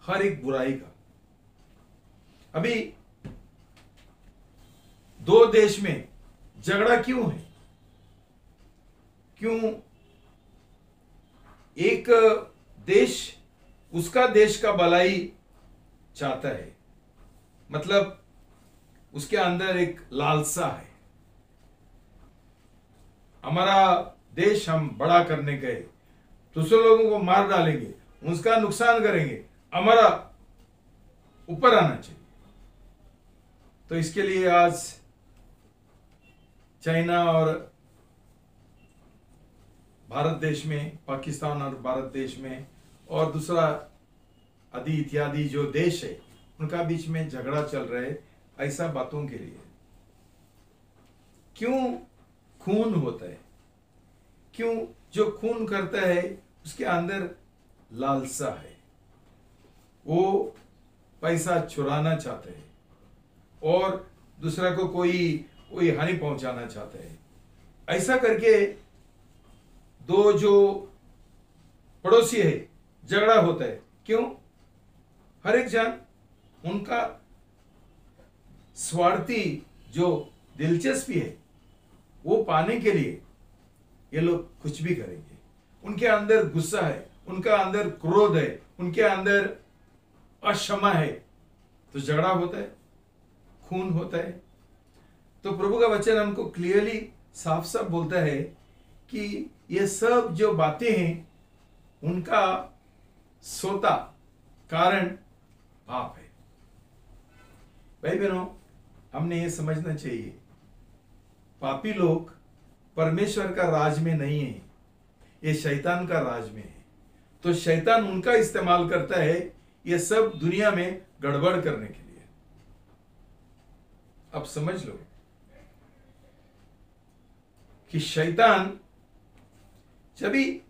हर एक बुराई का। अभी दो देश में झगड़ा क्यों है? क्यों? एक देश उसका देश का भलाई चाहता है, मतलब उसके अंदर एक लालसा है। हमारा देश हम बड़ा करने गए, दूसरे लोगों को मार डालेंगे, उसका नुकसान करेंगे, हमारा ऊपर आना चाहिए। तो इसके लिए आज चाइना और भारत देश में, पाकिस्तान और भारत देश में, और दूसरा आदि इत्यादि जो देश है, उनका बीच में झगड़ा चल रहा है ऐसा बातों के लिए। क्यों खून होता है? क्यों? जो खून करता है उसके अंदर लालसा है, वो पैसा चुराना चाहते हैं और दूसरा को कोई हानि पहुंचाना चाहते हैं। ऐसा करके दो जो पड़ोसी है झगड़ा होता है। क्यों? हर एक जन उनका स्वार्थी जो दिलचस्पी है वो पाने के लिए ये लोग कुछ भी करेंगे। उनके अंदर गुस्सा है, उनका अंदर क्रोध है, उनके अंदर अक्षमा है, तो झगड़ा होता है, खून होता है। तो प्रभु का वचन हमको क्लियरली साफ साफ बोलता है कि ये सब जो बातें हैं उनका सोता कारण पाप है। भाई बहनों, हमने ये समझना चाहिए, पापी लोग परमेश्वर का राज में नहीं है, ये शैतान का राज में है। तो शैतान उनका इस्तेमाल करता है ये सब दुनिया में गड़बड़ करने के लिए। अब समझ लो कि शैतान जब भी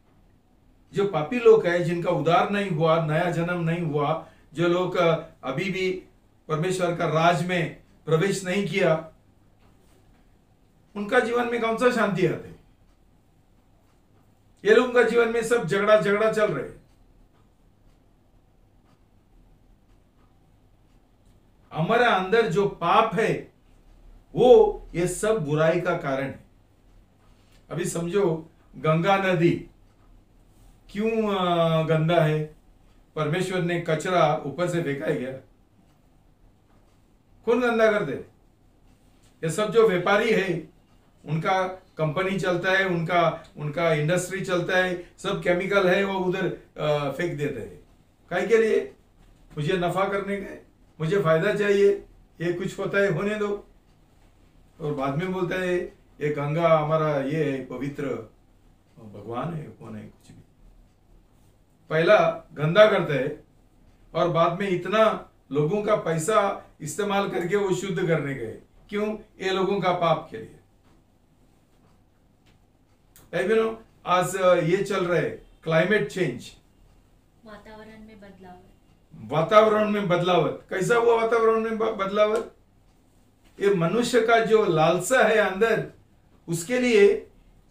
जो पापी लोग हैं, जिनका उद्धार नहीं हुआ, नया जन्म नहीं हुआ, जो लोग अभी भी परमेश्वर का राज में प्रवेश नहीं किया, उनका जीवन में कौन सा शांति आते? ये लोगों का जीवन में सब झगड़ा चल रहे। हमारा अंदर जो पाप है वो ये सब बुराई का कारण है। अभी समझो, गंगा नदी क्यों गंदा है? परमेश्वर ने कचरा ऊपर से फेंका है क्या? कौन गंदा कर दे? ये सब जो व्यापारी है, उनका कंपनी चलता है, उनका इंडस्ट्री चलता है, सब केमिकल है वो उधर फेंक देते हैं। काहे के लिए? मुझे नफा करने के, मुझे फायदा चाहिए, ये कुछ होता है होने दो। और बाद में बोलता है ये गंगा हमारा ये है, पवित्र भगवान है, कौन है, कुछ भी। पहला गंदा करते हैं और बाद में इतना लोगों का पैसा इस्तेमाल करके वो शुद्ध करने गए। क्यों? ये लोगों का पाप के लिए। आज ये चल रहा है क्लाइमेट चेंज, वातावरण में बदलाव। वातावरण में बदलावट। कैसा हुआ वातावरण में बदलावट? ये मनुष्य का जो लालसा है अंदर, उसके लिए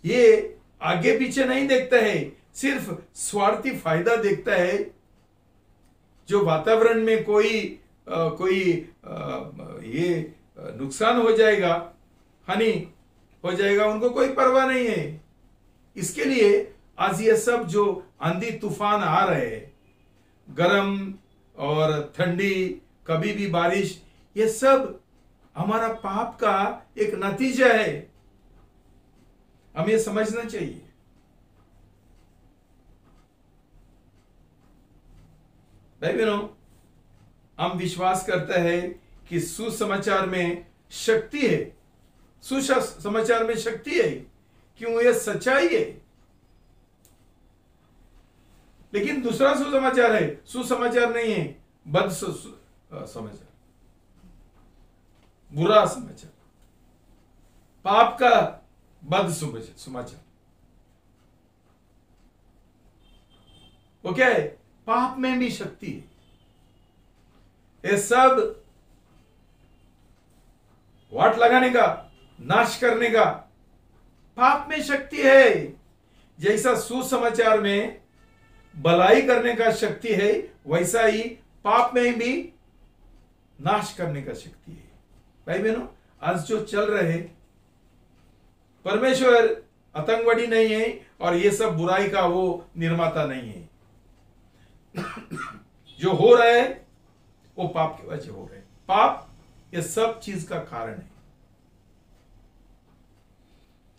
ये आगे पीछे नहीं देखता है, सिर्फ स्वार्थी फायदा देखता है। जो वातावरण में कोई ये नुकसान हो जाएगा, हानि हो जाएगा, उनको कोई परवाह नहीं है। इसके लिए आज ये सब जो आंधी तूफान आ रहे हैं, गर्म और ठंडी, कभी भी बारिश, ये सब हमारा पाप का एक नतीजा है। हमें समझना चाहिए। भाई बहनों, हम विश्वास करते हैं कि सुसमाचार में शक्ति है, सुसमाचार में शक्ति है, क्यों? ये सच्चाई है। लेकिन दूसरा सुसमाचार है, सुसमाचार नहीं है, बद समाचार, बुरा समाचार, पाप का बद समाचार। वो क्या है? पाप में भी शक्ति है। ये सब वाट लगाने का, नाश करने का पाप में शक्ति है। जैसा सुसमाचार में भलाई करने का शक्ति है, वैसा ही पाप में भी नाश करने का शक्ति है। भाई बहनों, आज जो चल रहे, परमेश्वर आतंकवादी नहीं है और ये सब बुराई का वो निर्माता नहीं है। जो हो रहा है वो पाप की वजह हो रहा है। पाप ये सब चीज का कारण है।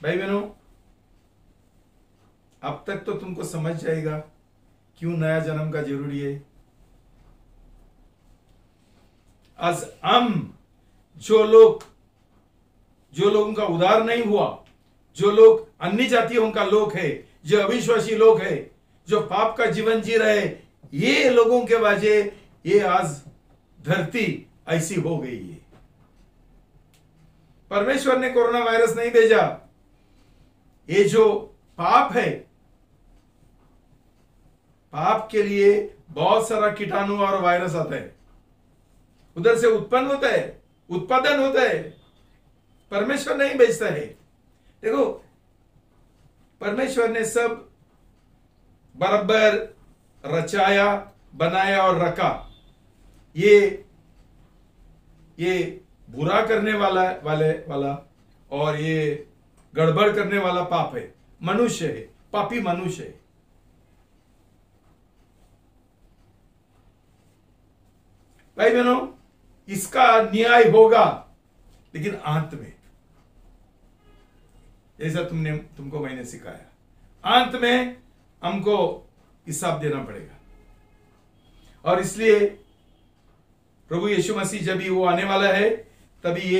भाई बहनों, अब तक तो तुमको समझ जाएगा क्यों नया जन्म का जरूरी है। आज हम जो लोगों का उद्धार नहीं हुआ, जो लोग अन्य जातियों का लोग है, जो अविश्वासी लोग है, जो पाप का जीवन जी रहे, ये लोगों के वजह ये आज धरती ऐसी हो गई है। परमेश्वर ने कोरोना वायरस नहीं भेजा। ये जो पाप है, पाप के लिए बहुत सारा कीटाणु और वायरस आता है, उधर से उत्पन्न होता है, उत्पादन होता है। परमेश्वर नहीं भेजता है। देखो, परमेश्वर ने सब बराबर रचाया, बनाया और रखा। ये बुरा करने वाला और ये गड़बड़ करने वाला पाप है, मनुष्य है, पापी मनुष्य है। भाई बहनों, इसका न्याय होगा, लेकिन अंत में, जैसा तुमको मैंने सिखाया, अंत में हमको हिसाब देना पड़ेगा। और इसलिए प्रभु यीशु मसीह जब वो आने वाला है, तभी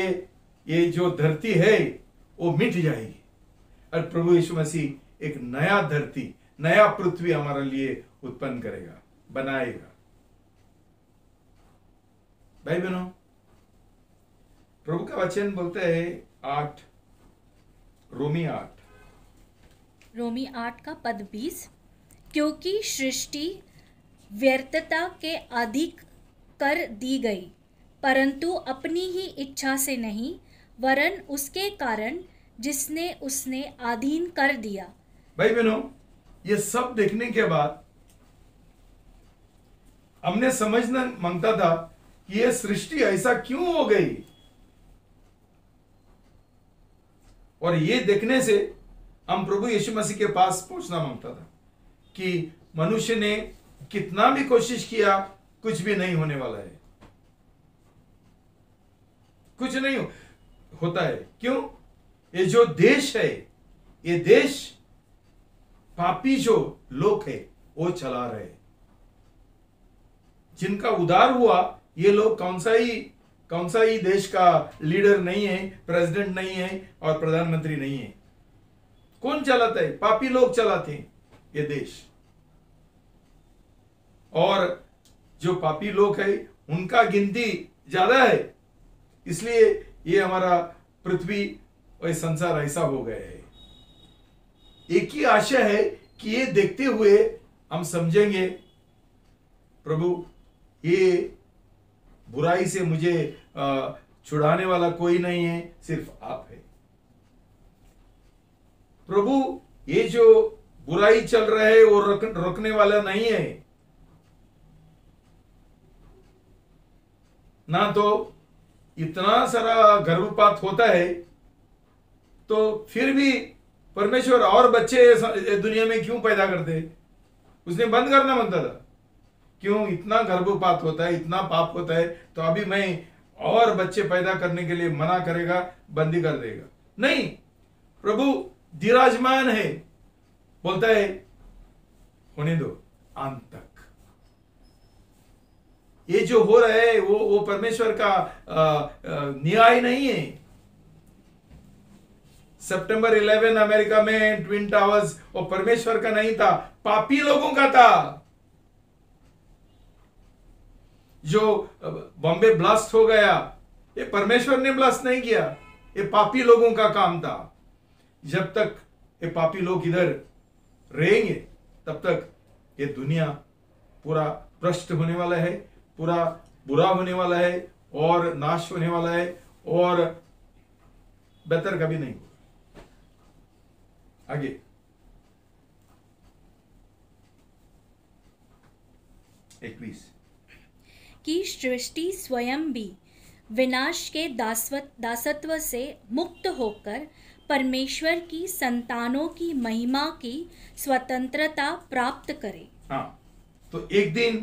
ये जो धरती है वो मिट जाएगी और प्रभु यीशु मसीह एक नया धरती, नया पृथ्वी हमारे लिए उत्पन्न करेगा, बनाएगा। भाई बहनों, प्रभु का वचन बोलता है रोमी 8 का पद 20, क्योंकि सृष्टि व्यर्थता के अधिक कर दी गई, परंतु अपनी ही इच्छा से नहीं, वरन उसके कारण जिसने उसने अधीन कर दिया। भाई बहनों, ये सब देखने के बाद हमने समझना मांगता था कि ये सृष्टि ऐसा क्यों हो गई, और ये देखने से हम प्रभु यीशु मसीह के पास पहुंचना मांगता था कि मनुष्य ने कितना भी कोशिश किया, कुछ भी नहीं होने वाला है, कुछ नहीं होता है। क्यों? ये जो देश है, ये देश पापी जो लोग है वो चला रहे। जिनका उद्धार हुआ, ये लोग कौन सा ही देश का लीडर नहीं है, प्रेसिडेंट नहीं है और प्रधानमंत्री नहीं है। कौन चलाता है? पापी लोग चलाते हैं ये देश। और जो पापी लोग है उनका गिनती ज्यादा है, इसलिए ये हमारा पृथ्वी और संसार ऐसा हो गया है। एक ही आशा है कि ये देखते हुए हम समझेंगे, प्रभु ये बुराई से मुझे छुड़ाने वाला कोई नहीं है, सिर्फ आप है। प्रभु ये जो बुराई चल रहा है वो रोकने वाला नहीं है। ना तो इतना सारा गर्भपात होता है, तो फिर भी परमेश्वर और बच्चे दुनिया में क्यों पैदा करते? उसने बंद करना मांगता था। क्यों इतना गर्भपात होता है, इतना पाप होता है, तो अभी मैं और बच्चे पैदा करने के लिए मना करेगा, बंदी कर देगा? नहीं, प्रभु विराजमान है, बोलता है होने दो अंत तक। ये जो हो रहा है वो परमेश्वर का न्याय नहीं है। सितंबर 11 अमेरिका में ट्विन टावर्स वो परमेश्वर का नहीं था, पापी लोगों का था। जो बॉम्बे ब्लास्ट हो गया, ये परमेश्वर ने ब्लास्ट नहीं किया, ये पापी लोगों का काम था। जब तक ये पापी लोग इधर रहेंगे, तब तक ये दुनिया पूरा भ्रष्ट होने वाला है, पूरा बुरा होने वाला है और नाश होने वाला है, और बेहतर कभी नहीं होगा। आगे। इक्कीस। कि सृष्टि स्वयं भी विनाश के दासत्व से मुक्त होकर परमेश्वर की संतानों की महिमा की स्वतंत्रता प्राप्त करे। हाँ, तो एक दिन,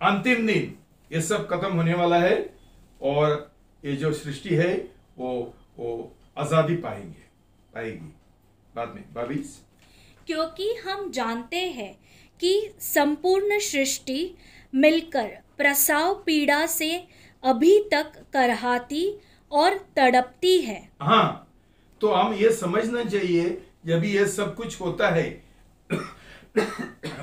अंतिम दिन, ये सब खत्म होने वाला है और ये जो सृष्टि है वो आजादी पाएगी बाद में। 22। क्योंकि हम जानते हैं कि संपूर्ण सृष्टि मिलकर प्रसव पीड़ा से अभी तक करहाती और तड़पती है। हाँ, तो हम ये समझना चाहिए, जब ये सब कुछ होता है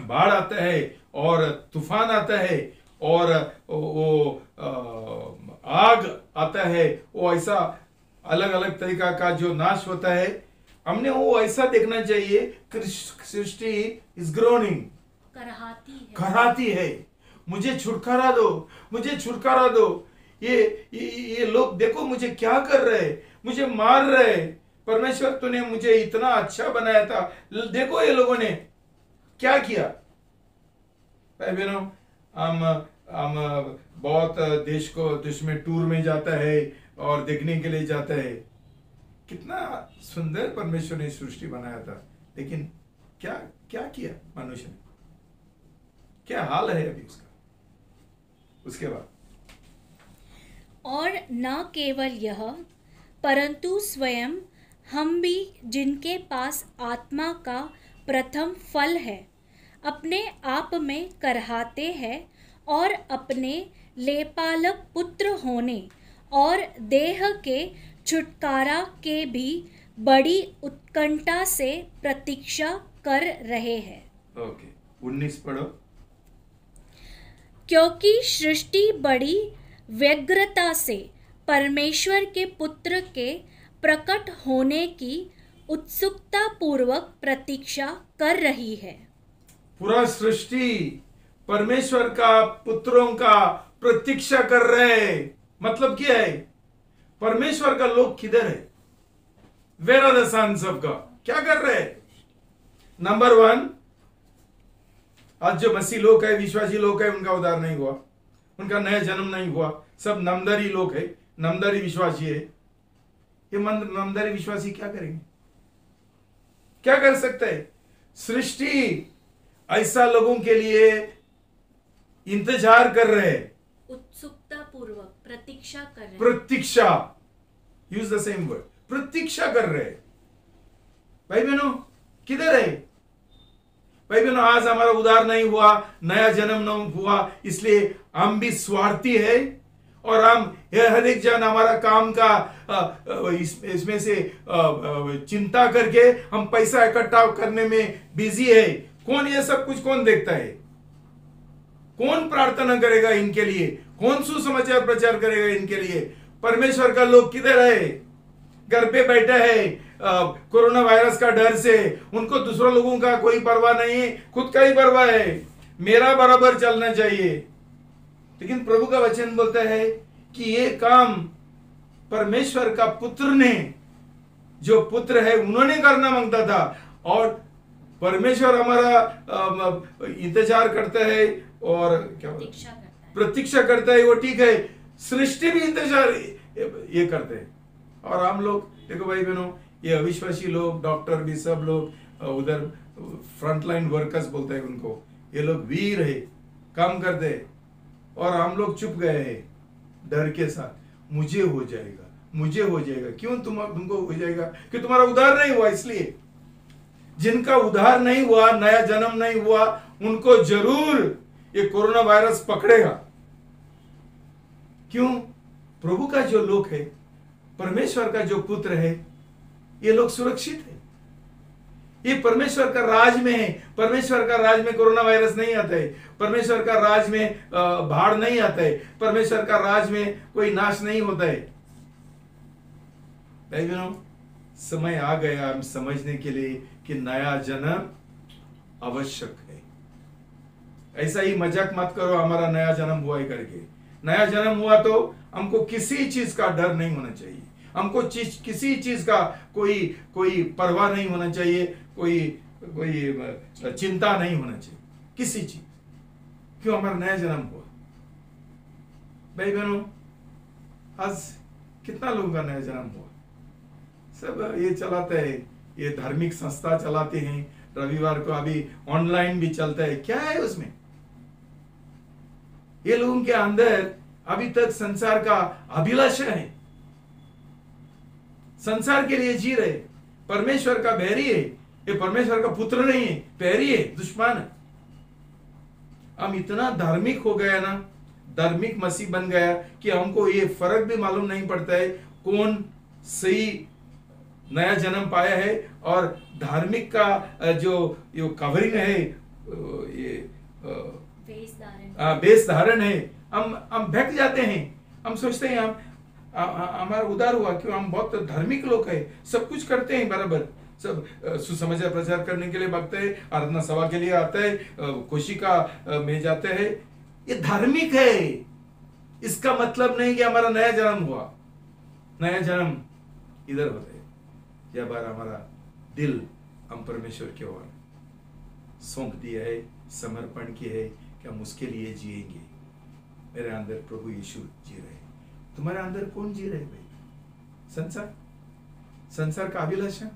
बाढ़ आता है और तूफान आता है और वो आग आता है, वो ऐसा अलग अलग तरीका का जो नाश होता है, हमने वो ऐसा देखना चाहिए, सृष्टि इज ग्रोनिंग, कराती है। मुझे छुटकारा दो, ये लोग देखो मुझे क्या कर रहे, मुझे मार रहे। परमेश्वर तूने मुझे इतना अच्छा बनाया था, देखो ये लोगों ने क्या किया। भाई बहनों, हम बहुत देश में टूर में जाता है और देखने के लिए जाता है, कितना सुंदर परमेश्वर ने सृष्टि बनाया था, लेकिन क्या किया मनुष्य ने, क्या हाल है अभी उसका। उसके बाद, और न केवल यह, परंतु स्वयं हम भी जिनके पास आत्मा का प्रथम फल है, अपने आप में करहाते हैं और अपने लेपालक पुत्र होने और देह के छुटकारा के भी बड़ी उत्कंठा से प्रतीक्षा कर रहे हैं। ओके, 19 पढ़ो। क्योंकि सृष्टि बड़ी व्यग्रता से परमेश्वर के पुत्र के प्रकट होने की उत्सुकता पूर्वक प्रतीक्षा कर रही है। पूरा सृष्टि परमेश्वर का पुत्रों का प्रतीक्षा कर रहे हैं। मतलब क्या है? परमेश्वर का लोग किधर है? Where are the sons of God? क्या कर रहे हैं? नंबर 1, आज जो मसीह लोग है, विश्वासी लोग है, उनका उद्धार नहीं हुआ, उनका नया जन्म नहीं हुआ, सब नामधारी लोग है, नामधारी विश्वासी है। ये नामधारी विश्वासी क्या करेंगे? क्या कर सकते हैं? सृष्टि ऐसा लोगों के लिए इंतजार कर रहे हैं, उत्सुकता पूर्वक प्रतीक्षा कर रहे हैं। प्रतीक्षा, यूज द सेम वर्ड, प्रतीक्षा कर रहे हैं। भाई बहनों, किधर है? भाई बहनों, आज हमारा उद्धार नहीं हुआ, नया जन्म नहीं हुआ, इसलिए हम भी स्वार्थी है और हम हर एक जन हमारा काम का इसमें से चिंता करके हम पैसा इकट्ठा करने में बिजी है। कौन ये सब कुछ कौन देखता है? कौन प्रार्थना करेगा इनके लिए? कौन सुसमाचार प्रचार करेगा इनके लिए? परमेश्वर का लोग किधर है? घर पे बैठे है, कोरोना वायरस का डर से। उनको दूसरों लोगों का कोई परवाह नहीं है, खुद का ही परवाह है, मेरा बराबर चलना चाहिए। लेकिन प्रभु का वचन बोलता है कि ये काम परमेश्वर का पुत्र ने, जो पुत्र है, उन्होंने करना मांगता था। और परमेश्वर हमारा इंतजार करता है और क्या प्रतीक्षा करता है, वो ठीक है। सृष्टि भी इंतजार ये करते हैं। और हम लोग देखो भाई बहनों, ये अविश्वासी लोग, डॉक्टर भी, सब लोग उधर फ्रंटलाइन वर्कर्स बोलते हैं उनको, ये लोग वीर है, काम करते हैं, और हम लोग चुप गए हैं डर के साथ। मुझे हो जाएगा। क्यों तुमको हो जाएगा? कि तुम्हारा उद्धार नहीं हुआ। इसलिए जिनका उद्धार नहीं हुआ, नया जन्म नहीं हुआ, उनको जरूर ये कोरोना वायरस पकड़ेगा। क्यों? प्रभु का जो लोग है, परमेश्वर का जो पुत्र है, ये लोग सुरक्षित है। ये परमेश्वर का राज में है। परमेश्वर का राज में कोरोना वायरस नहीं आता है। परमेश्वर का राज में बाढ़ नहीं आता है। परमेश्वर का राज में कोई नाश नहीं होता है। भाई बहनों, समय आ गया हम समझने के लिए कि नया जन्म आवश्यक है। ऐसा ही मजाक मत करो, हमारा नया जन्म हुआ है करके। नया जन्म हुआ तो हमको किसी चीज का डर नहीं होना चाहिए। हमको किसी चीज का कोई परवाह नहीं होना चाहिए, कोई चिंता नहीं होना चाहिए किसी चीज। क्यों? हमारा नया जन्म हुआ। भाई बहनों, आज कितना लोगों का नया जन्म हुआ? सब ये चलाते हैं, ये धार्मिक संस्था चलाते हैं, रविवार को अभी ऑनलाइन भी चलता है। क्या है उसमें? ये लोगों के अंदर अभी तक संसार का अभिलाषा है, संसार के लिए जी रहे, परमेश्वर का बैरी है, ये परमेश्वर का पुत्र नहीं है, बैरी है, दुश्मन है। हम इतना धार्मिक हो गया ना, धार्मिक मसीह बन गया कि हमको ये फर्क भी मालूम नहीं पड़ता है कौन सही नया जन्म पाया है और धार्मिक का जो कवरिंग है, ये बेस धारण है। हम बहक जाते हैं, हम सोचते हैं हम हमारा उदार हुआ, क्यों? हम बहुत धार्मिक लोग हैं, सब कुछ करते हैं बराबर, सब सुसमाचार प्रचार करने के लिए भागते हैं, आराधना सभा के लिए आता है, खुशी का में जाते हैं। ये धार्मिक है, इसका मतलब नहीं कि हमारा नया जन्म हुआ। नया जन्म इधर होता है जब हमारा दिल हम परमेश्वर की ओर सौंप दिया है, समर्पण किया है कि हम उसके लिए जिएंगे। मेरे अंदर प्रभु यीशु जी रहे। तुम्हारे अंदर कौन जी रहे भाई? संसार का अभिलाषा।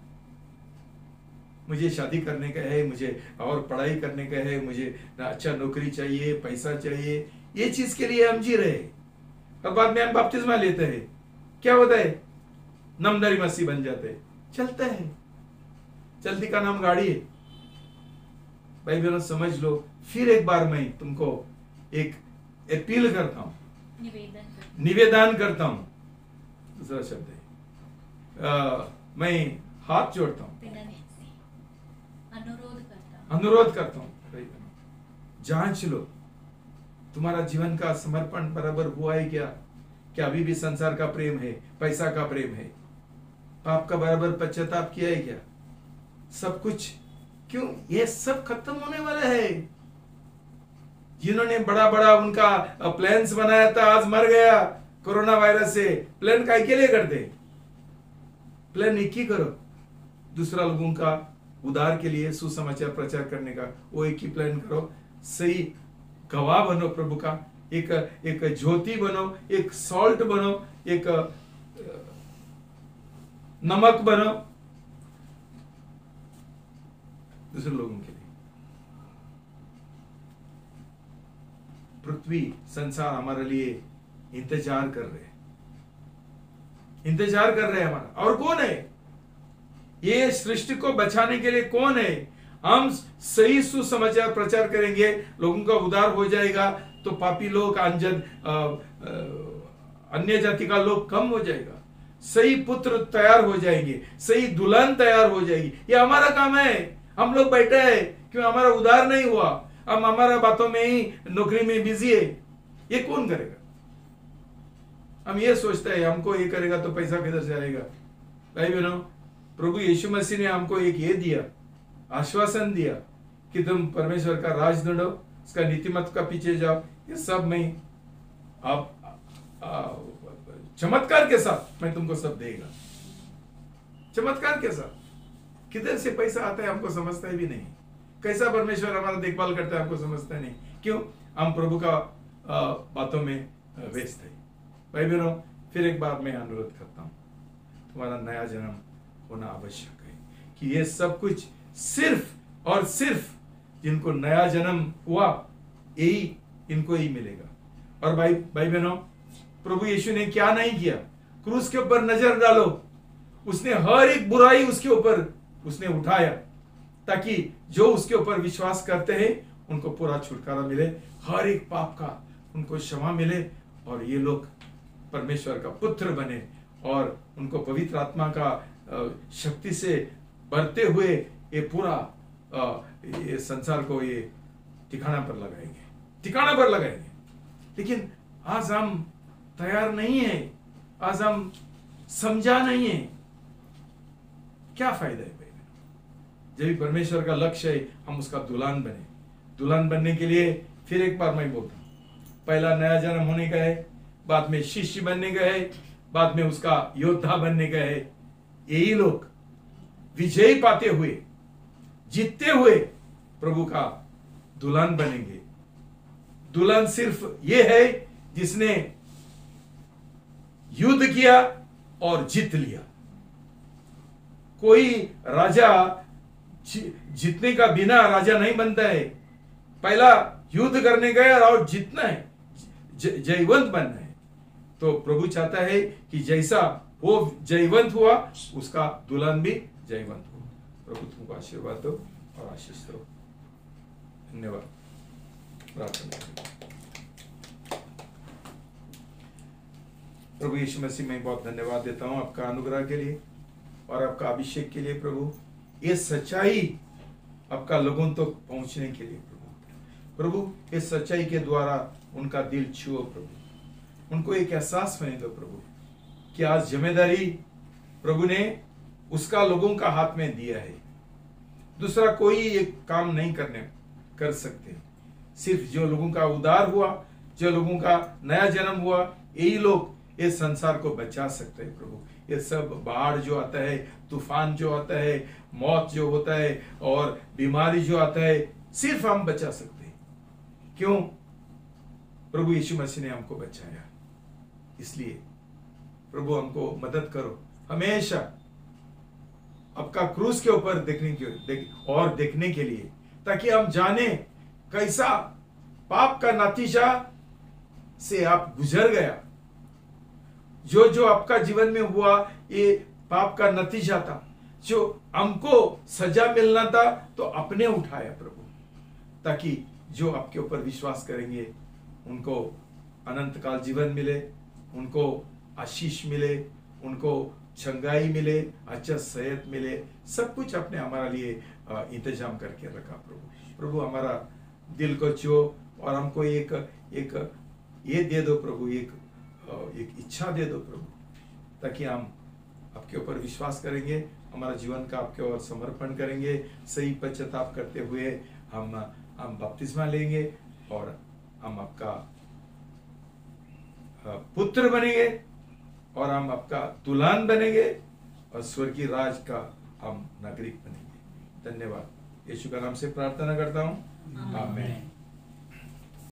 मुझे शादी करने का है, मुझे और पढ़ाई करने का है, मुझे अच्छा नौकरी चाहिए, पैसा चाहिए, ये चीज के लिए हम जी रहे। और बाद में हम बपतिस्मा लेते हैं, क्या होता है? नामधारी मसीह बन जाते हैं, चलता है, चलती का नाम गाड़ी है। भाई बहनों समझ लो। फिर एक बार मैं तुमको एक अपील करता हूं, निवेदन करता हूं, दूसरा शब्द है, मैं हाथ जोड़ता हूं, अनुरोध करता हूं। जांच लो तुम्हारा जीवन का समर्पण बराबर हुआ है क्या? क्या अभी भी संसार का प्रेम है, पैसा का प्रेम है, पाप का बराबर पश्चाताप किया है क्या? सब कुछ क्यों? ये सब खत्म होने वाला है। जिन्होंने बड़ा बड़ा उनका प्लान्स बनाया था, आज मर गया कोरोना वायरस से। प्लान काय के लिए करते? प्लान एक ही करो, दूसरा लोगों का उद्धार के लिए सुसमाचार प्रचार करने का, वो एक ही प्लान करो। सही गवाह बनो प्रभु का, एक ज्योति बनो, एक सॉल्ट बनो, एक नमक बनो दूसरे लोगों के लिए। पृथ्वी संसार हमारे लिए इंतजार कर रहे हमारा। और कौन है ये सृष्टि को बचाने के लिए? कौन है? हम सही सुसमाचार प्रचार करेंगे, लोगों का उद्धार हो जाएगा, तो पापी लोग, अन्य जाति का लोग कम हो जाएगा, सही पुत्र तैयार हो जाएंगे, सही दुल्हन तैयार हो जाएगी। ये हमारा काम है। हम लोग बैठे हैं क्यों? हमारा उद्धार नहीं हुआ, हम हमारा बातों में ही, नौकरी में बिजी है। ये कौन करेगा? हम ये सोचते हैं हमको ये करेगा तो पैसा किधर से आएगा? भाई बहनों, प्रभु यीशु मसीह ने हमको एक ये दिया, आश्वासन दिया कि तुम परमेश्वर का राज ढूंढो, उसका नीतिमत का पीछे जाओ। ये सब मैं आप चमत्कार के साथ मैं तुमको सब देगा, चमत्कार के साथ। किधर से पैसा आता है हमको समझता ही भी नहीं, कैसा परमेश्वर हमारा देखभाल करता है हमको समझता नहीं। क्यों? हम प्रभु का बातों में व्यस्त है। भाई बहनों, फिर एक बार मैं अनुरोध करता हूं, तुम्हारा नया जन्म होना आवश्यक है कि ये सब कुछ सिर्फ और सिर्फ जिनको नया जन्म हुआ यही इनको ही मिलेगा। और भाई बहनों, प्रभु यीशु ने क्या नहीं किया? क्रूस के ऊपर नजर डालो, उसने हर एक बुराई उसके ऊपर उसने उठाया, ताकि जो उसके ऊपर विश्वास करते हैं उनको पूरा छुटकारा मिले, हर एक पाप का उनको क्षमा मिले, और ये लोग परमेश्वर का पुत्र बने, और उनको पवित्र आत्मा का शक्ति से बढ़ते हुए ये पूरा ये संसार को ये ठिकाना पर लगाएंगे। लेकिन आज हम तैयार नहीं है, आज हम समझा नहीं है। क्या फायदा है भाई? जब परमेश्वर का लक्ष्य है हम उसका दुल्हन बने। दुल्हन बनने के लिए फिर एक बार मैं बोलता हूं, पहला नया जन्म होने का है, बाद में शिष्य बनने का है, बाद में उसका योद्धा बनने गए, यही लोग विजयी पाते हुए, जीतते हुए प्रभु का दुल्हन बनेंगे। दुल्हन सिर्फ ये है जिसने युद्ध किया और जीत लिया। कोई राजा जीतने का बिना राजा नहीं बनता है। पहला युद्ध करने गया और जीतना है, जयवंत बनना है। तो प्रभु चाहता है कि जैसा वो जयवंत हुआ, उसका दुल्हन भी जयवंत हो। प्रभु तुमको आशीर्वाद दो और आशीष दो। धन्यवाद। प्रार्थना करें। प्रभु यीशु मसीह में बहुत धन्यवाद देता हूं आपका अनुग्रह के लिए और आपका अभिषेक के लिए। प्रभु ये सच्चाई आपका लोगों तक पहुंचने के लिए प्रभु इस सच्चाई के द्वारा उनका दिल छुओ प्रभु। उनको एक एहसास होने दो प्रभु कि आज जिम्मेदारी प्रभु ने उसका लोगों का हाथ में दिया है। दूसरा कोई एक काम नहीं कर सकते। सिर्फ जो लोगों का उद्धार हुआ, जो लोगों का नया जन्म हुआ, यही लोग इस संसार को बचा सकते हैं प्रभु। ये सब बाढ़ जो आता है, तूफान जो आता है, मौत जो होता है और बीमारी जो आता है, सिर्फ हम बचा सकते हैं। क्यों? प्रभु यीशु मसीह ने हमको बचाया। इसलिए प्रभु हमको मदद करो हमेशा आपका क्रूस के ऊपर देखने के लिए, ताकि हम जाने कैसा पाप का नतीजा से आप गुजर गया। जो जो आपका जीवन में हुआ ये पाप का नतीजा था। जो हमको सजा मिलना था तो अपने उठाया प्रभु, ताकि जो आपके ऊपर विश्वास करेंगे उनको अनंत काल जीवन मिले, उनको आशीष मिले, उनको चंगाई मिले, अच्छा सेहत मिले। सब कुछ आपने हमारे लिए इंतजाम करके रखा प्रभु। प्रभु हमारा दिल को छुओ और हमको एक ये दे दो प्रभु, एक इच्छा दे दो प्रभु, ताकि हम आपके ऊपर विश्वास करेंगे, हमारा जीवन का आपके ओर समर्पण करेंगे, सही पश्चाताप करते हुए हम बपतिस्मा लेंगे और हम आपका पुत्र बनेंगे और हम आपका दुल्हन बनेंगे और स्वर्गीय राज का हम नागरिक बनेंगे। धन्यवाद। यीशु का नाम से प्रार्थना करता हूँ, आमीन।